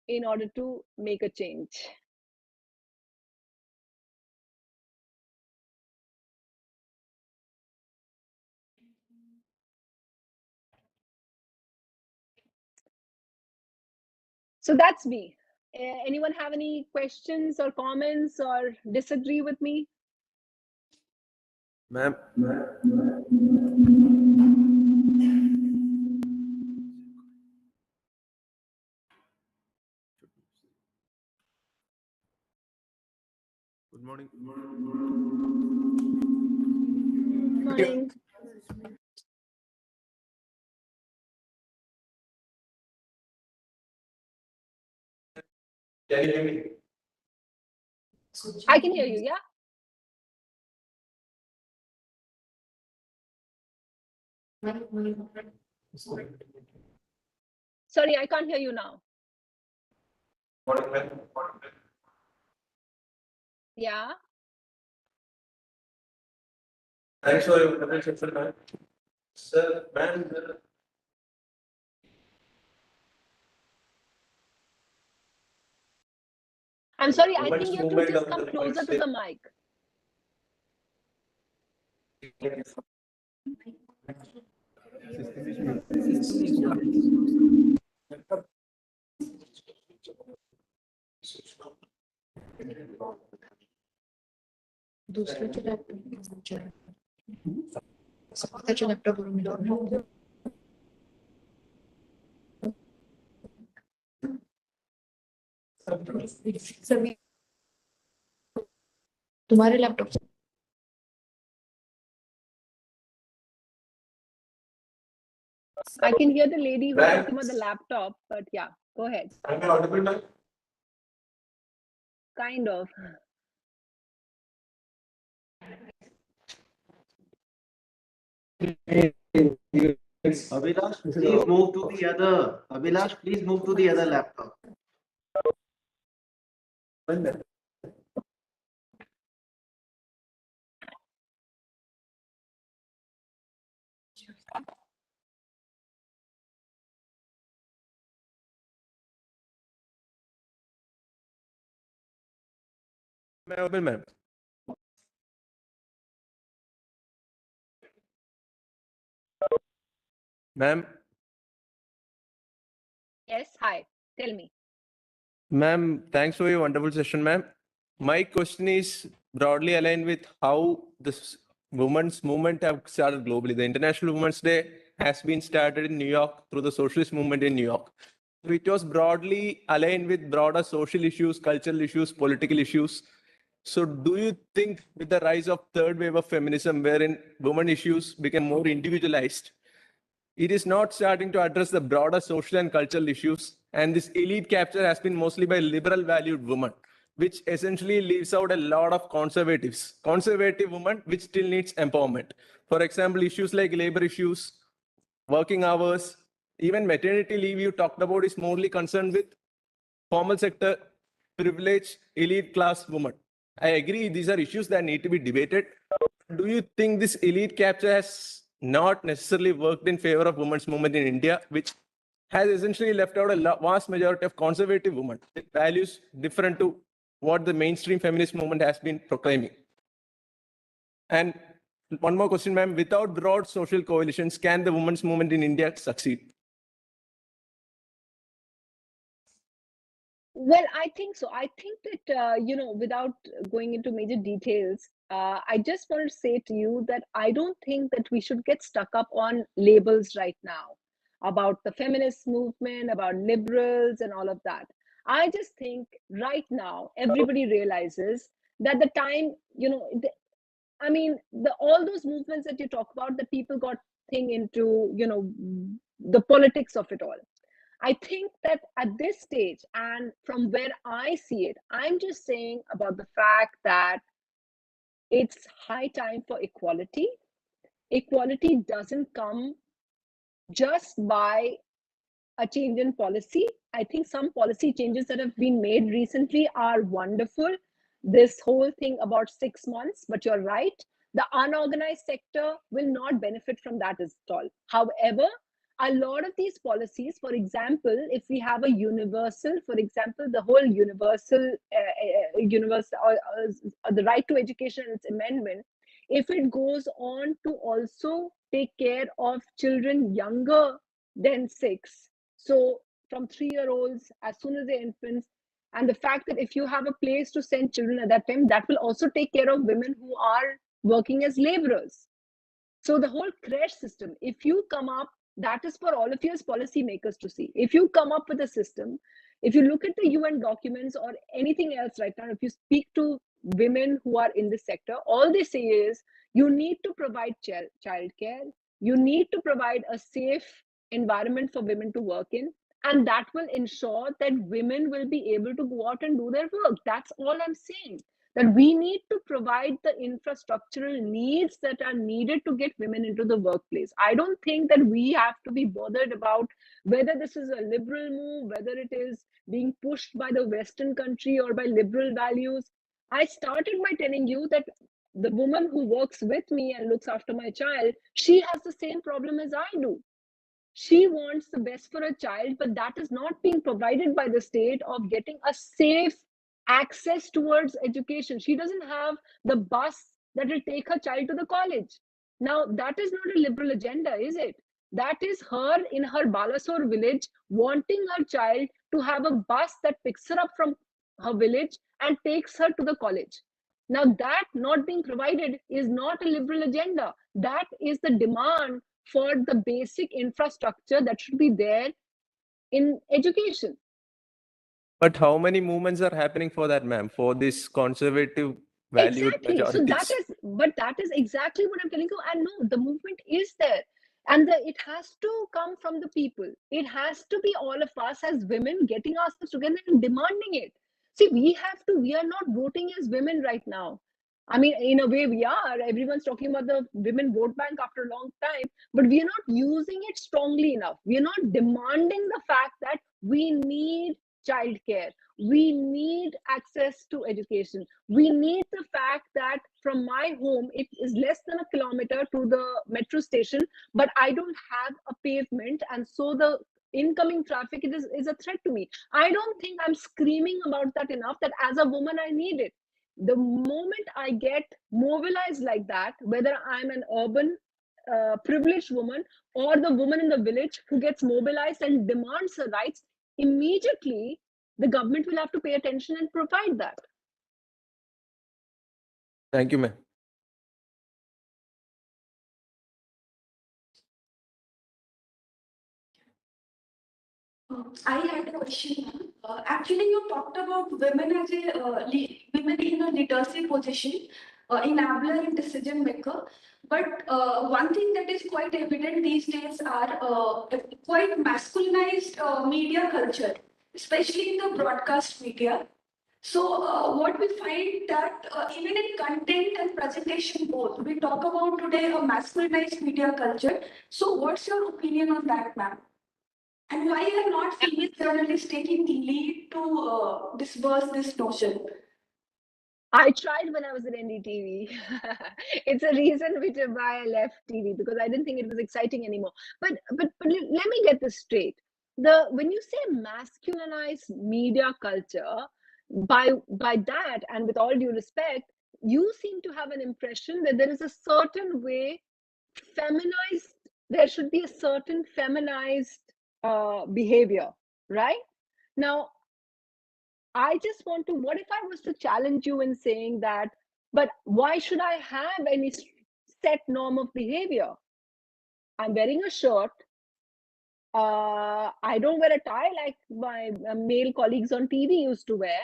[SPEAKER 3] in order to make a change. So that's me. Anyone have any questions or comments or disagree with me?
[SPEAKER 5] Ma'am. Good morning.
[SPEAKER 3] Morning.
[SPEAKER 2] Can you hear me?
[SPEAKER 3] I can hear you, yeah? Sorry, I can't hear you now. Yeah.
[SPEAKER 5] Thanks for your presentation, ma'am. Sir, ma'am.
[SPEAKER 3] I'm sorry, I
[SPEAKER 5] Women's
[SPEAKER 3] think you have to
[SPEAKER 5] movement
[SPEAKER 3] just
[SPEAKER 5] of
[SPEAKER 3] come
[SPEAKER 5] the
[SPEAKER 3] closer to the mic.
[SPEAKER 6] तुम्हारे laptop
[SPEAKER 3] I can hear the lady who's talking about the laptop, but yeah, go ahead.
[SPEAKER 5] Am I audible now?
[SPEAKER 3] Kind of.
[SPEAKER 7] Abhilash, please move to the other. Abhilash, please move to the other laptop.
[SPEAKER 5] Ma'am. Ma'am.
[SPEAKER 3] Yes, hi, tell me.
[SPEAKER 5] Ma'am, thanks for your wonderful session, ma'am. My question is broadly aligned with how this women's movement have started globally. The International Women's Day has been started in New York through the socialist movement in New York. So it was broadly aligned with broader social issues, cultural issues, political issues. So do you think with the rise of third wave of feminism, wherein women issues became more individualized, it is not starting to address the broader social and cultural issues, and this elite capture has been mostly by liberal valued women, which essentially leaves out a lot of conservative women, which still needs empowerment. For example, issues like labor issues, working hours, even maternity leave you talked about is morely concerned with formal sector, privileged, elite class women. I agree these are issues that need to be debated. Do you think this elite capture has not necessarily worked in favor of women's movement in India, which has essentially left out a vast majority of conservative women with values different to what the mainstream feminist movement has been proclaiming? And one more question, ma'am. Without broad social coalitions, can the women's movement in India succeed?
[SPEAKER 3] Well, I think so. I think that, without going into major details, I just want to say to you that I don't think that we should get stuck up on labels right now about the feminist movement, about liberals, and all of that. I just think right now everybody realizes that the time, all those movements that you talk about, the people got thing into, the politics of it all. I think that at this stage, and from where I see it, I'm just saying about the fact that it's high time for equality. Equality doesn't come just by a change in policy. I think some policy changes that have been made recently are wonderful. This whole thing about 6 months, but you're right. The unorganized sector will not benefit from that at all. However, a lot of these policies, for example, if we have a universal, for example, the whole universal, the right to education and its amendment, if it goes on to also take care of children younger than 6, so from 3-year-olds, as soon as they're infants, and the fact that if you have a place to send children at that time, that will also take care of women who are working as laborers. So the whole creche system, if you come up, that is for all of you as policymakers to see. If you come up with a system, if you look at the UN documents or anything else right now, if you speak to women who are in this sector, all they say is you need to provide childcare, you need to provide a safe environment for women to work in, and that will ensure that women will be able to go out and do their work. That's all I'm saying. That we need to provide the infrastructural needs that are needed to get women into the workplace. I don't think that we have to be bothered about whether this is a liberal move, whether it is being pushed by the Western country or by liberal values. I started by telling you that the woman who works with me and looks after my child, she has the same problem as I do. She wants the best for her child, but that is not being provided by the state of getting a safe access towards education. She doesn't have the bus that will take her child to the college. Now, that is not a liberal agenda, is it? That is her in her Balasore village wanting her child to have a bus that picks her up from her village and takes her to the college. Now, that not being provided is not a liberal agenda. That is the demand for the basic infrastructure that should be there in education.
[SPEAKER 5] But how many movements are happening for that, ma'am? For this conservative valued
[SPEAKER 3] Exactly.
[SPEAKER 5] majorities?
[SPEAKER 3] So that is exactly what I'm telling you. And no, the movement is there. And it has to come from the people. It has to be all of us as women getting ourselves together and demanding it. See, we are not voting as women right now. I mean, in a way we are. Everyone's talking about the women vote bank after a long time, but we are not using it strongly enough. We are not demanding the fact that we need childcare. We need access to education. We need the fact that from my home, it is less than a kilometer to the metro station, but I don't have a pavement. And so the incoming traffic is a threat to me. I don't think I'm screaming about that enough, that as a woman, I need it. The moment I get mobilized like that, whether I'm an urban privileged woman or the woman in the village who gets mobilized and demands her rights, immediately the government will have to pay attention and provide that.
[SPEAKER 5] Thank you, ma'am.
[SPEAKER 4] I had a question. Actually, you talked about women as women in a leadership position, enabler and decision maker. But one thing that is quite evident these days are quite masculinized media culture, especially in the broadcast media. So what we find that even in content and presentation both, we talk about today a masculinized media culture. So what's your opinion on that, ma'am? And why are not female journalists taking the lead to disperse this notion?
[SPEAKER 3] I tried when I was in NDTV. It's a reason why I left TV, because I didn't think it was exciting anymore. But let me get this straight. When you say masculinized media culture, by that, and with all due respect, you seem to have an impression that there is a certain way feminized, there should be a certain feminized behavior, right? Now, I just want to, what if I was to challenge you in saying that, but why should I have any set norm of behavior? I'm wearing a shirt. I don't wear a tie like my male colleagues on TV used to wear.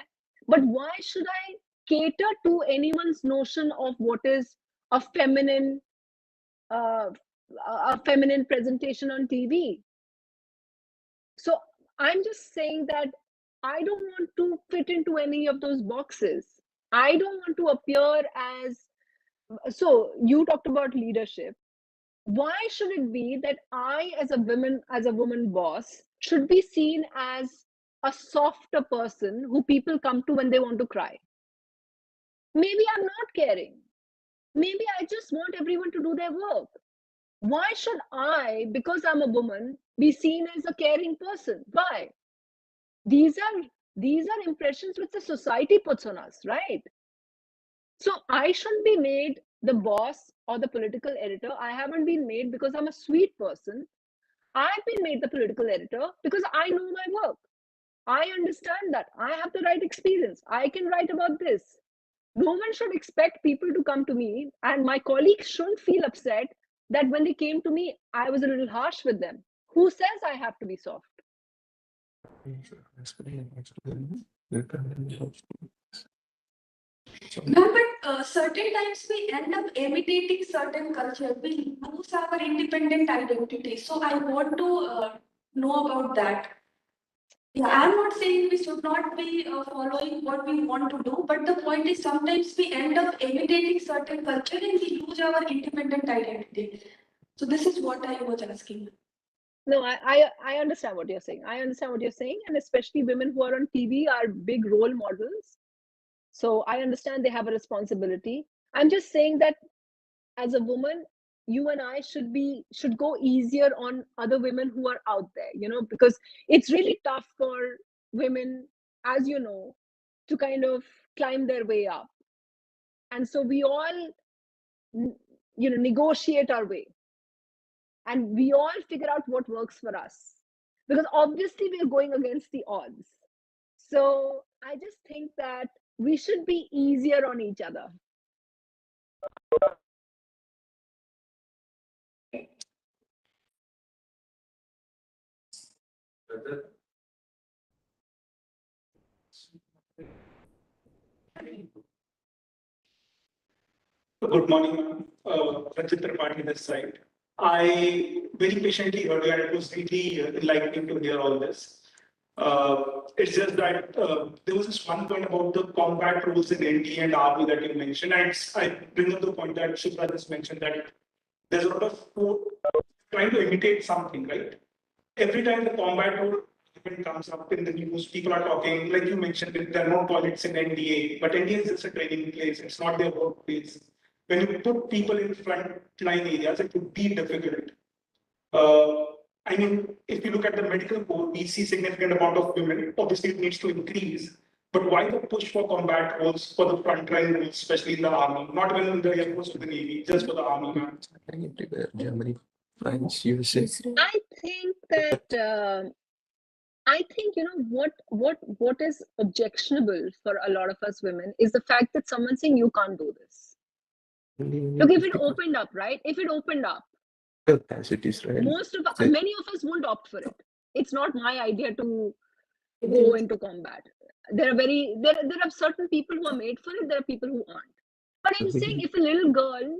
[SPEAKER 3] But why should I cater to anyone's notion of what is a uh, feminine presentation on TV? So I'm just saying that I don't want to fit into any of those boxes. I don't want to appear as, so you talked about leadership. Why should it be that I, as a woman boss, should be seen as a softer person who people come to when they want to cry? Maybe I'm not caring. Maybe I just want everyone to do their work. Why should I, because I'm a woman, be seen as a caring person? Why? These are impressions which the society puts on us, right? So I shouldn't be made the boss or the political editor. I haven't been made because I'm a sweet person. I've been made the political editor because I know my work. I understand that I have the right experience. I can write about this. No one should expect people to come to me, and my colleagues shouldn't feel upset that when they came to me, I was a little harsh with them. Who says I have to be soft?
[SPEAKER 4] No, but certain times we end up imitating certain culture. We lose our independent identity. So I want to know about that. Yeah, I'm not saying we should not be following what we want to do, but the point is sometimes we end up imitating certain culture and we lose our independent identity. So this is what I was asking.
[SPEAKER 3] No, I understand what you're saying. I understand what you're saying, and especially women who are on TV are big role models. So I understand they have a responsibility. I'm just saying that as a woman, you and I should go easier on other women who are out there, because it's really tough for women, as you know, to kind of climb their way up. And so we all, negotiate our way, and we all figure out what works for us, because obviously we are going against the odds. So I just think that we should be easier on each other.
[SPEAKER 6] Good morning, ma'am. Ranjit Tripathi this side. I very patiently heard you, and it was really enlightening to hear all this. It's just that there was this one point about the combat rules in NDA and army that you mentioned, and I bring up the point that Shubhra just mentioned that there's a lot of trying to imitate something, right? Every time the combat rule event comes up in the news, people are talking, like you mentioned, there are no toilets in NDA, but NDA is just a training place, it's not their workplace. When you put people in frontline areas, it would be difficult. I mean, if you look at the medical board, we see significant amount of women. Obviously, it needs to increase. But why the push for combat roles for the frontline roles, especially in the army, not even in the Air Force or the Navy, just for the army?
[SPEAKER 5] Germany, France, USA.
[SPEAKER 3] I think that I think what is objectionable for a lot of us women is the fact that someone's saying you can't do this. Look, if it opened up, right? If it opened up,
[SPEAKER 5] capacities, right?
[SPEAKER 3] many of us won't opt for it. It's not my idea to go into combat. There are certain people who are made for it. There are people who aren't. But I'm saying if a little girl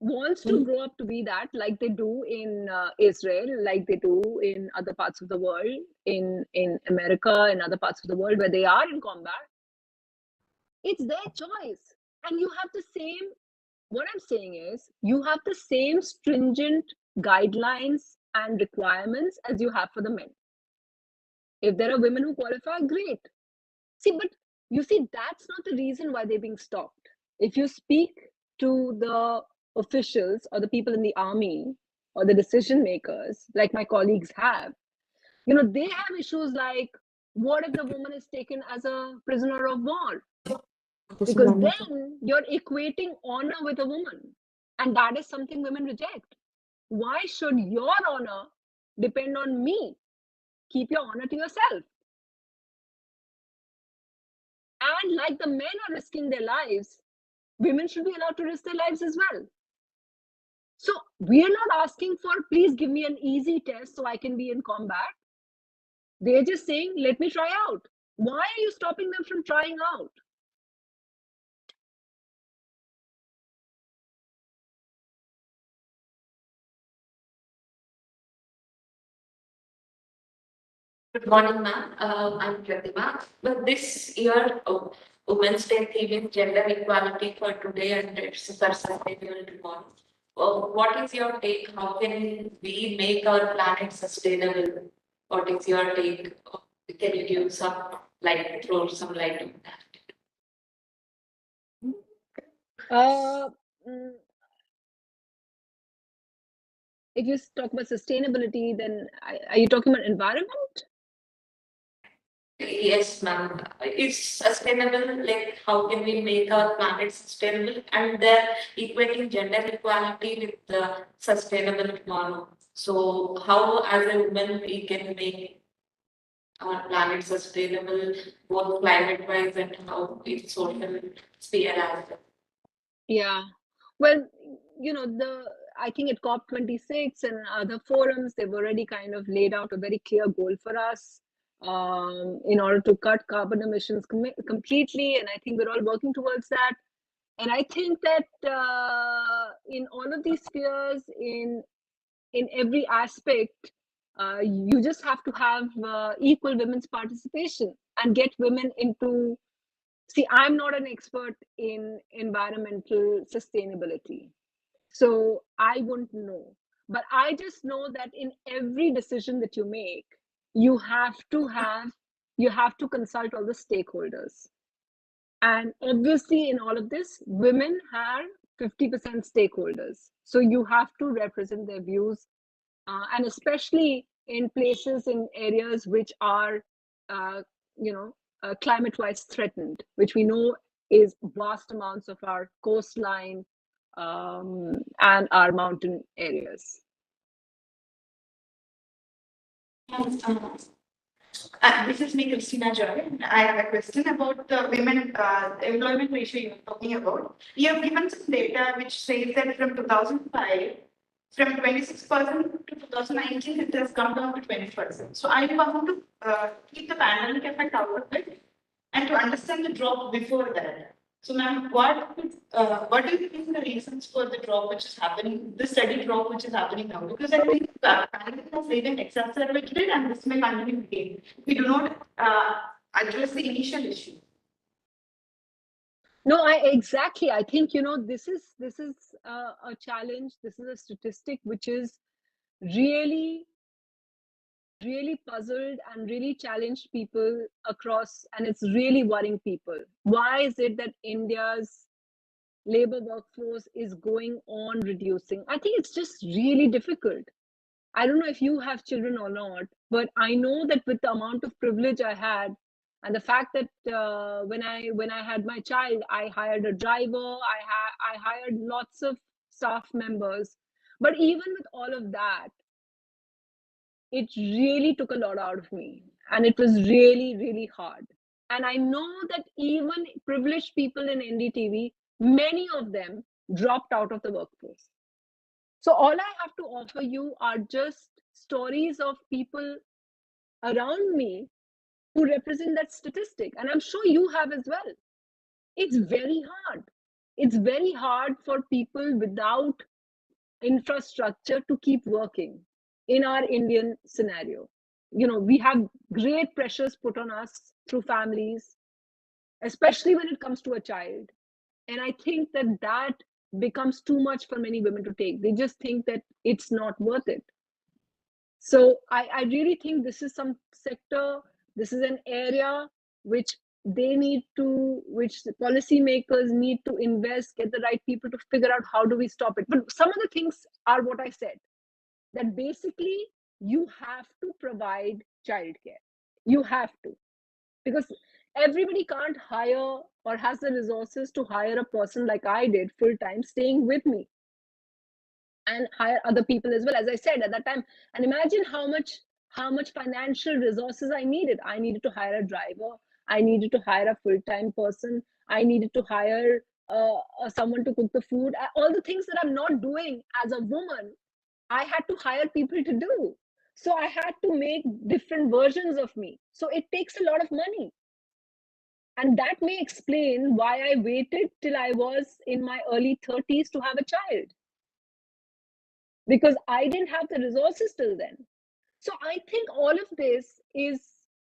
[SPEAKER 3] wants to grow up to be that, like they do in Israel, like they do in other parts of the world, in America and other parts of the world where they are in combat, It's their choice. And you have the same, what I'm saying is, you have the same stringent guidelines and requirements as you have for the men. If there are women who qualify, great. See, but you see, that's not the reason why they're being stopped. If you speak to the officials or the people in the army or the decision makers, like my colleagues have, you know, they have issues like, what if the woman is taken as a prisoner of war? Because then you're equating honor with a woman. And that is something women reject. Why should your honor depend on me? Keep your honor to yourself. And like the men are risking their lives, women should be allowed to risk their lives as well. So we are not asking for, please give me an easy test so I can be in combat. They're just saying, let me try out. Why are you stopping them from trying out?
[SPEAKER 8] Good morning, ma'am. I'm Pratima. But this year, Women's Day theme is gender equality for today and it's for sustainable tomorrow. What is your take? How can we make our planet sustainable? What is your take? Can you give some light, throw some light on that?
[SPEAKER 3] If you talk about sustainability, then are you talking about environment?
[SPEAKER 8] Yes, ma'am. Is sustainable, like how can we make our planet sustainable? And they're equating gender equality with the sustainable tomorrow. So how as a woman we can make our planet sustainable, both climate wise and how it's social sphere as well.
[SPEAKER 3] Yeah. Well, you know, I think at COP26 and other forums, they've already kind of laid out a very clear goal for us in order to cut carbon emissions completely. And I think we're all working towards that. And I think that in all of these spheres, in every aspect, you just have to have equal women's participation and get women into. See, I'm not an expert in environmental sustainability, so I wouldn't know. But I just know that in every decision that you make, you have to consult all the stakeholders. And obviously, in all of this, women are 50% stakeholders. So you have to represent their views, and especially in places, in areas which are, climate-wise threatened, which we know is vast amounts of our coastline and our mountain areas.
[SPEAKER 9] This is me, Christina Joy. I have a question about the women employment ratio you're talking about. You have given some data which says that from 2005, from 26% to 2019, it has come down to 20%. So I want to keep the pandemic effect out of it and to understand the drop before that. So, ma'am, what do you think the reasons for the drop which is happening, the steady drop which is happening now? Because I think the pandemic has even exacerbated it, and this may continue again. We do not address the initial issue.
[SPEAKER 3] No, exactly. I think this is a challenge. This is a statistic which is really puzzled and really challenged people across, and it's really worrying people. Why is it that India's labor workforce is going on reducing? I think it's just really difficult. I don't know if you have children or not, but I know that with the amount of privilege I had, and the fact that when I had my child, I hired a driver, I hired lots of staff members. But even with all of that, it really took a lot out of me, and it was really, really hard. And I know that even privileged people in NDTV, many of them dropped out of the workforce. So all I have to offer you are just stories of people around me who represent that statistic. And I'm sure you have as well. It's very hard. It's very hard for people without infrastructure to keep working in our Indian scenario. We have great pressures put on us through families, especially when it comes to a child. And I think that that becomes too much for many women to take. They just think that it's not worth it. So I really think this is some sector, this is an area which they need to, which the policymakers need to invest, get the right people to figure out how do we stop it. But some of the things are what I said, that basically you have to provide childcare. You have to, because everybody can't hire or has the resources to hire a person like I did full time staying with me, and hire other people as well, as I said at that time. And imagine how much financial resources I needed. I needed to hire a driver, I needed to hire a full-time person, I needed to hire someone to cook the food, all the things that I'm not doing as a woman. I had to hire people to do. So I had to make different versions of me. So it takes a lot of money. And that may explain why I waited till I was in my early 30s to have a child, because I didn't have the resources till then. So I think all of this is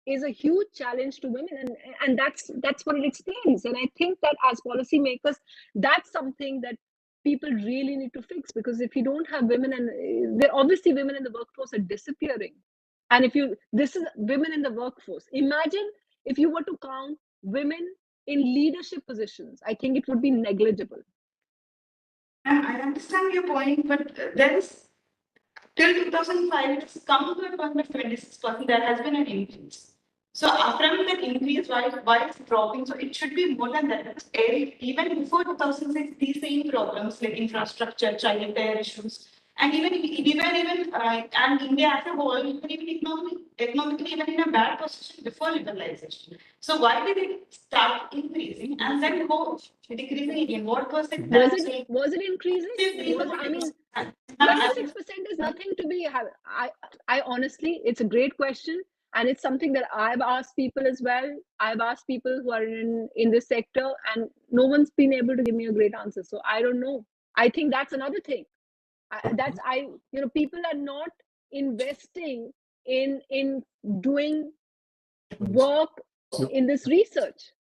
[SPEAKER 3] a huge challenge to women, and that's what it explains. And I think that as policymakers, that's something that people really need to fix, because if you don't have women, and there obviously women in the workforce are disappearing. And if you, this is women in the workforce, imagine if you were to count women in leadership positions, I think it would be negligible.
[SPEAKER 9] I understand your point, but there is till 2005, it's come to a point of 26%. There has been an increase. So from that increase, why it's dropping? So it should be more than that. Because even before 2006, these same problems like infrastructure, child care issues, and even and India as a whole, economically even in a bad position before liberalization. So why did it start increasing and then go decreasing again? What was it?
[SPEAKER 3] Was it increasing? I mean, 26% is nothing to be. I honestly, it's a great question, and it's something that I've asked people as well. I've asked people who are in this sector, and no one's been able to give me a great answer. So I don't know. I think that's another thing. People are not investing in doing work in this research,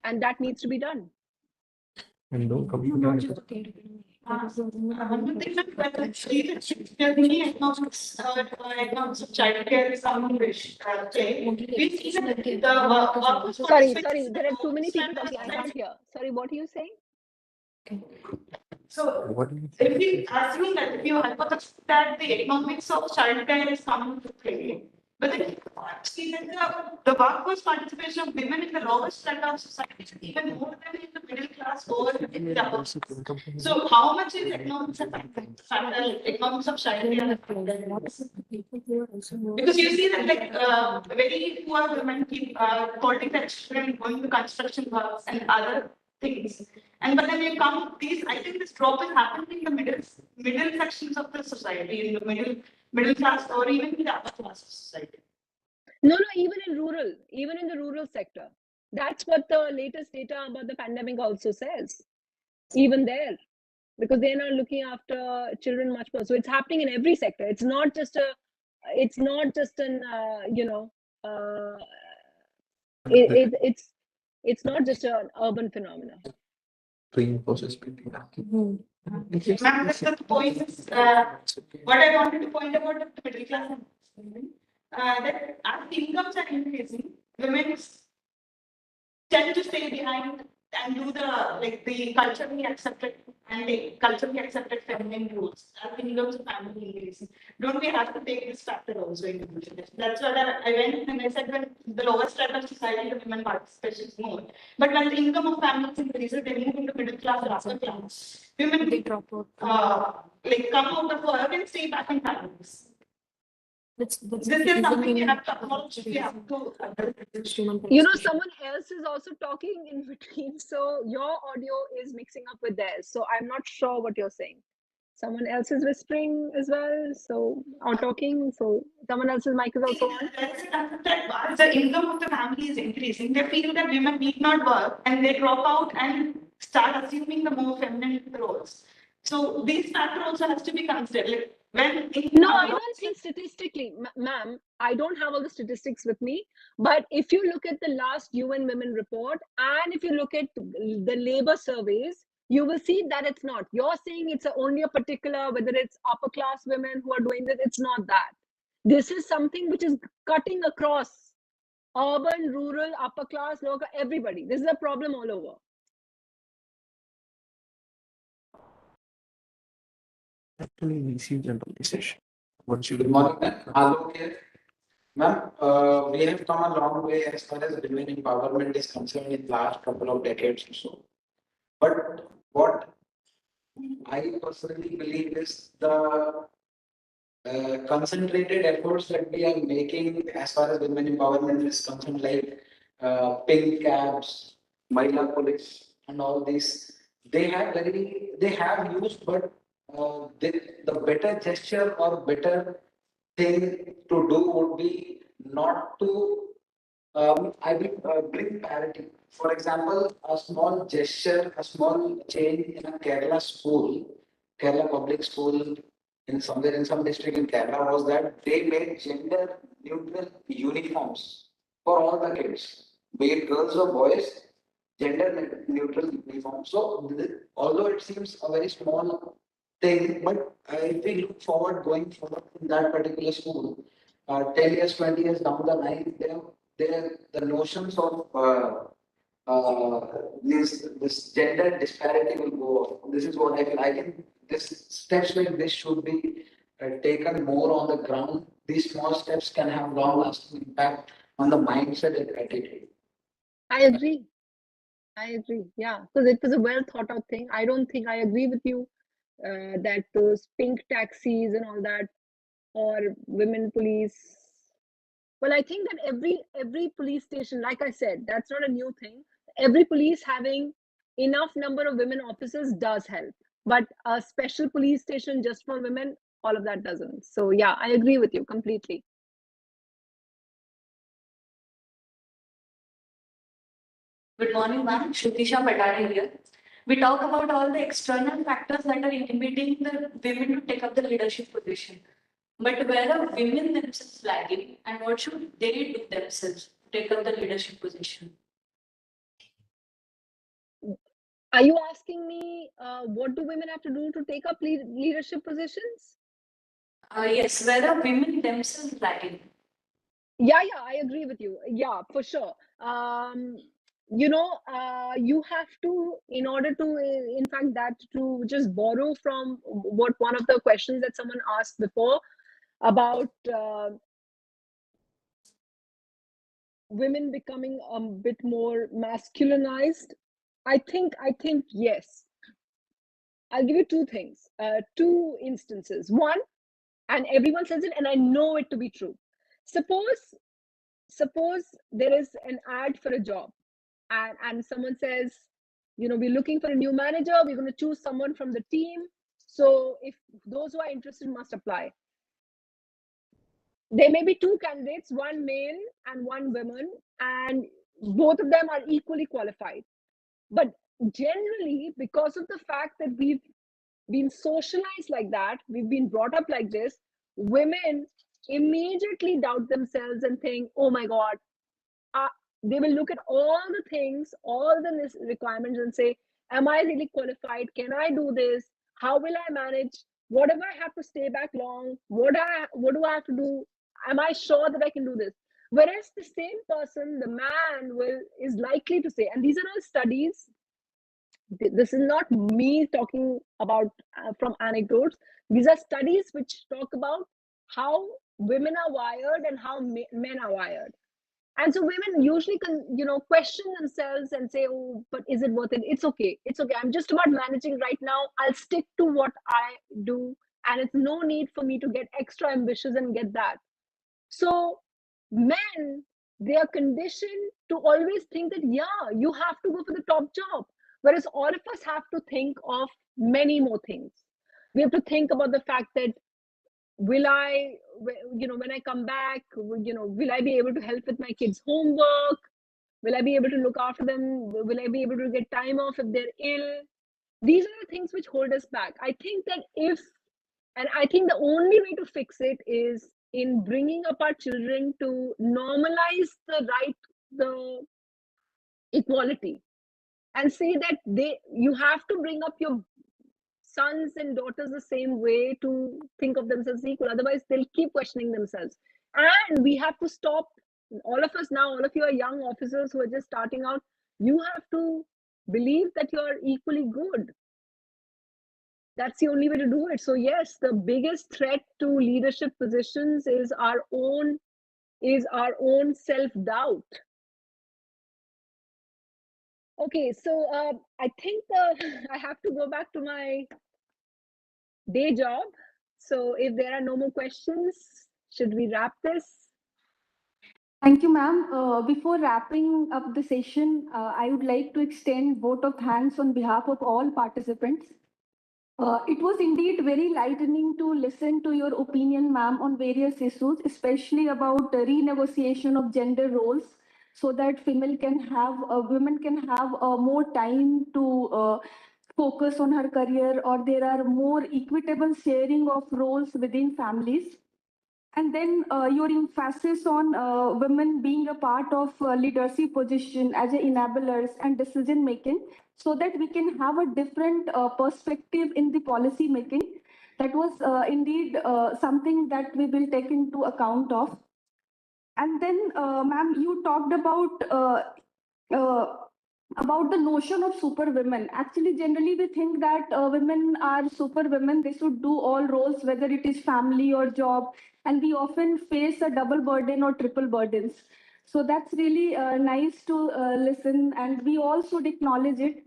[SPEAKER 3] and that needs to be done.
[SPEAKER 9] Economics of child care is something which
[SPEAKER 3] Sorry, there are too many people talking. I can't hear. Sorry, what are you saying?
[SPEAKER 9] So if we assume that if you hypothesize that the economics of child care is coming to play, but then see that the workforce participation of women in the lowest strata of society is even more than in the middle class or in the upper class. So how much is economics of child care? Because you see that very poor women keep holding their children, going to construction works and other things. And but then you come these, I think this drop is happening in the middle sections of the society, in the middle class or even in the upper class of society.
[SPEAKER 3] No, even in the rural sector. That's what the latest data about the pandemic also says. Even there, because they're not looking after children much more. So it's happening in every sector. It's not just it's not not just an urban phenomenon.
[SPEAKER 9] Ma'am, that's the point is, what I wanted to point about the middle class, that as incomes are increasing, women tend to stay behind and do the culturally accepted feminine roles as incomes of family increasing. Don't we have to take this factor also into consideration? That's what I went and I said, when the lowest strata of society, the women participation is more. But when the income of families increases, they move into middle class or upper class. Women drop out, come out of work and stay back in families. This is something we have to acknowledge.
[SPEAKER 3] Someone else is also talking in between, so your audio is mixing up with theirs. So I'm not sure what you're saying. Someone else is whispering as well, or talking. So someone else's mic is also on.
[SPEAKER 9] As the income of the family is increasing, they feel that women need not work, and they drop out and start assuming the more feminine roles. So these factors also has to be considered. When in
[SPEAKER 3] No, I don't think statistically, ma'am, I don't have all the statistics with me. But if you look at the last UN Women report and if you look at the labor surveys, you will see that it's not. You're saying it's only a particular, whether it's upper class women who are doing this, it's not that. This is something which is cutting across urban, rural, upper class, local, everybody. This is a problem all over.
[SPEAKER 5] Actually, we see generalization. Once you
[SPEAKER 7] Good morning, ma'am. Hello here. Ma'am, we have come a long way as far as women empowerment is concerned in last couple of decades or so. But what I personally believe is the concentrated efforts that we are making as far as women empowerment is concerned, like pink cabs, Mahila police, and all these, they have used, but the better gesture or better thing to do would be not to I will bring parity. For example, a small gesture, a small change in a Kerala school, Kerala public school in somewhere in some district in Kerala was that they made gender neutral uniforms for all the kids, be it girls or boys, gender neutral uniforms. So although it seems a very small thing, but if we look forward going forward in that particular school, 10 years, 20 years down the line, the notions of this gender disparity will go off. This is what I feel. This steps like this should be taken more on the ground. These small steps can have long lasting impact on the mindset and attitude.
[SPEAKER 3] I agree. I agree. Yeah, because it was a well thought out thing. I don't think I agree with you that those pink taxis and all that, or women police. Well, I think that every police station, like I said, that's not a new thing. Every police having enough number of women officers does help, but a special police station just for women, all of that doesn't. So yeah, I agree with you completely.
[SPEAKER 10] Good morning, ma'am. Shrutisha Patani here. We talk about all the external factors that are inhibiting the women to take up the leadership position. But where are women themselves lagging, and what should they do themselves to take up the leadership position?
[SPEAKER 3] Are you asking me what do women have to do to take up leadership positions?
[SPEAKER 10] Yes, where are women themselves lagging?
[SPEAKER 3] Yeah, I agree with you. Yeah, for sure. You have to, in order to, in fact, that to just borrow from what one of the questions that someone asked before about women becoming a bit more masculinized. I think yes. I'll give you two things, two instances. One, and everyone says it, and I know it to be true. Suppose there is an ad for a job, and someone says, we're looking for a new manager, we're going to choose someone from the team, so if those who are interested must apply. There may be two candidates, one male and one woman, and both of them are equally qualified. But generally, because of the fact that we've been socialized like that, we've been brought up like this, women immediately doubt themselves and think, oh my God, they will look at all the things, all the requirements and say, am I really qualified? Can I do this? How will I manage? What if I have to stay back long? What do I have to do? Am I sure that I can do this? Whereas the same person, the man, is likely to say, and these are all studies. This is not me talking about from anecdotes. These are studies which talk about how women are wired and how men are wired. And so women usually question themselves and say, oh, but is it worth it? It's okay, I'm just about managing right now, I'll stick to what I do, and it's no need for me to get extra ambitious and get that. So men, they are conditioned to always think that, yeah, you have to go for the top job, whereas all of us have to think of many more things. We have to think about the fact that, will I, when I come back, will I be able to help with my kids' homework? Will I be able to look after them? Will I be able to get time off if they're ill? These are the things which hold us back. I think that if And I think the only way to fix it is in bringing up our children to normalize the equality, and say that you have to bring up your sons and daughters the same way to think of themselves equal. Otherwise, they'll keep questioning themselves. And we have to stop. All of us now, all of you are young officers who are just starting out. You have to believe that you're equally good. That's the only way to do it. So yes, the biggest threat to leadership positions is our own self-doubt. Okay, so I think I have to go back to my day job. So if there are no more questions, should we wrap this?
[SPEAKER 4] Thank you, ma'am. Before wrapping up the session, I would like to extend vote of thanks on behalf of all participants. It was indeed very lightening to listen to your opinion, ma'am, on various issues, especially about the renegotiation of gender roles, so that women can have more time to focus on her career, or there are more equitable sharing of roles within families. And then your emphasis on women being a part of leadership position as enablers and decision making, so that we can have a different perspective in the policy making. That was indeed something that we will take into account of. And then, ma'am, you talked uh, about the notion of superwomen. Actually, generally we think that women are superwomen. They should do all roles, whether it is family or job, and we often face a double burden or triple burdens. So that's really nice to listen, and we all should acknowledge it.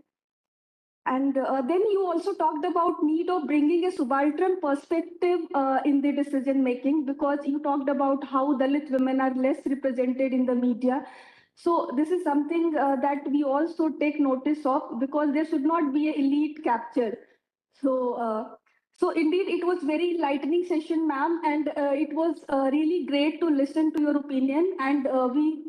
[SPEAKER 4] And then you also talked about need of bringing a subaltern perspective in the decision making, because you talked about how Dalit women are less represented in the media. So this is something that we also take notice of, because there should not be an elite capture. So indeed, it was very lightning session, ma'am, and it was really great to listen to your opinion. And we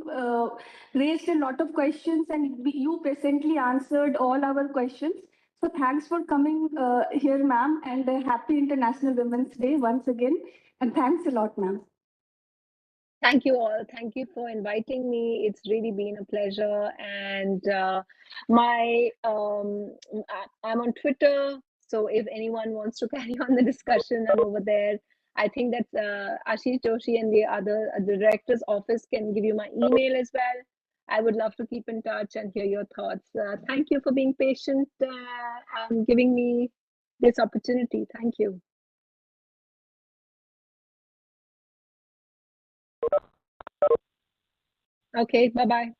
[SPEAKER 4] raised a lot of questions, and you patiently answered all our questions. So thanks for coming here, ma'am, and happy International Women's Day once again. And thanks a lot, ma'am.
[SPEAKER 3] Thank you all. Thank you for inviting me. It's really been a pleasure. And I'm on Twitter. So if anyone wants to carry on the discussion, I'm over there. I think that Ashish Joshi and the director's office can give you my email as well. I would love to keep in touch and hear your thoughts. Thank you for being patient and giving me this opportunity. Thank you. Okay, bye-bye.